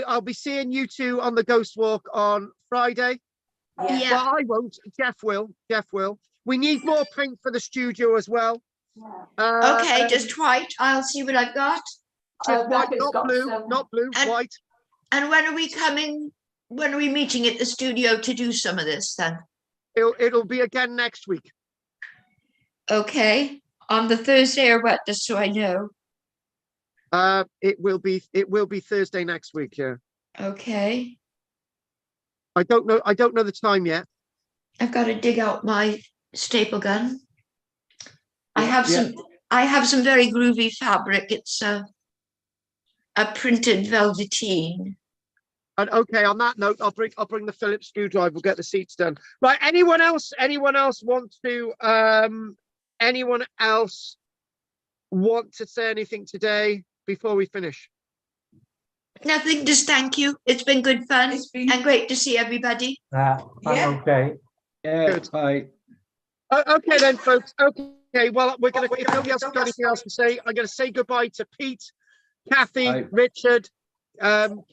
Speaker 1: I'll be seeing you two on the Ghost Walk on Friday.
Speaker 3: Yeah.
Speaker 1: Well, I won't. Jeff will. We need more paint for the studio as well.
Speaker 3: Okay, just white. I'll see what I've got.
Speaker 1: Just white,
Speaker 6: Becca's
Speaker 1: not
Speaker 6: got
Speaker 1: blue,
Speaker 6: some.
Speaker 1: not blue,
Speaker 3: And-
Speaker 1: white.
Speaker 3: And when are we coming? When are we meeting at the studio to do some of this then?
Speaker 1: It'll be again next week.
Speaker 3: Okay. On the Thursday or what, just so I know.
Speaker 1: It will be Thursday next week. Yeah.
Speaker 3: Okay.
Speaker 1: I don't know the time yet.
Speaker 3: I've got to dig out my staple gun. I
Speaker 1: Yeah.
Speaker 3: have some very groovy fabric. It's a printed velveteen.
Speaker 1: And okay, on that note, I'll bring the Phillips screwdriver. We'll get the seats done. Right. Anyone else want to say anything today before we finish?
Speaker 3: Nothing, just thank you. It's been good fun
Speaker 2: It's been-
Speaker 3: and great to see everybody.
Speaker 6: Yeah.
Speaker 5: Okay.
Speaker 4: Yeah.
Speaker 1: Good.
Speaker 4: Bye.
Speaker 1: Okay then, folks. Okay, well, if nobody else has got anything else to say, I'm going to say goodbye to Pete, Kathy,
Speaker 4: Bye.
Speaker 1: Richard,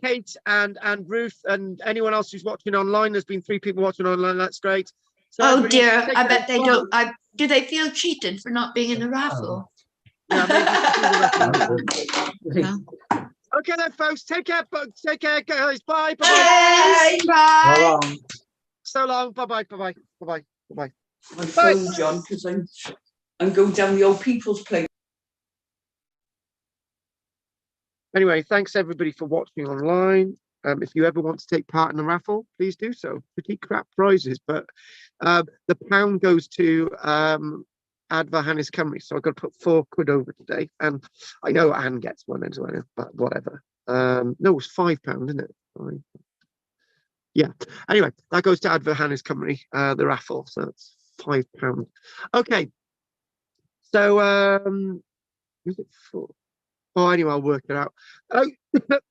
Speaker 1: Kate, and Ruth, and anyone else who's watching online. There's been 3 people watching online. That's great. So
Speaker 3: Oh
Speaker 1: everybody
Speaker 3: dear,
Speaker 1: take
Speaker 3: I
Speaker 1: care.
Speaker 3: bet they don't. Do they feel cheated for not being in the raffle?
Speaker 1: Yeah, maybe we should do the raffle.
Speaker 5: Bye.
Speaker 1: Okay then, folks. Take care, folks. Take care, guys. Bye. Bye.
Speaker 3: Yes, bye.
Speaker 5: long.
Speaker 1: So long. Bye. Bye. Bye. Bye. Bye.
Speaker 2: My phone, John, because I'm going down the old people's place.
Speaker 1: Anyway, thanks everybody for watching online. If you ever want to take part in the raffle, please do so. Pretty crap prizes, but the pound goes to Adva Hannes Cymru, so I've got to put £4 over today. And I know Anne gets one as well, but whatever. No, it was £5, isn't it? Fine. Yeah. Anyway, that goes to Adva Hannes Cymru, the raffle. So that's £5. Okay. So is it 4? Oh, anyway, I'll work it out.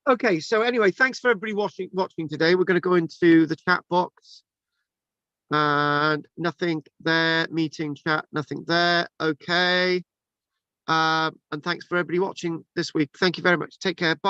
Speaker 1: Okay, so anyway, thanks for everybody watching today. We're going to go into the chat box. And nothing there. Meeting chat, nothing there. Okay. And thanks for everybody watching this week. Thank you very much. Take care. Bye.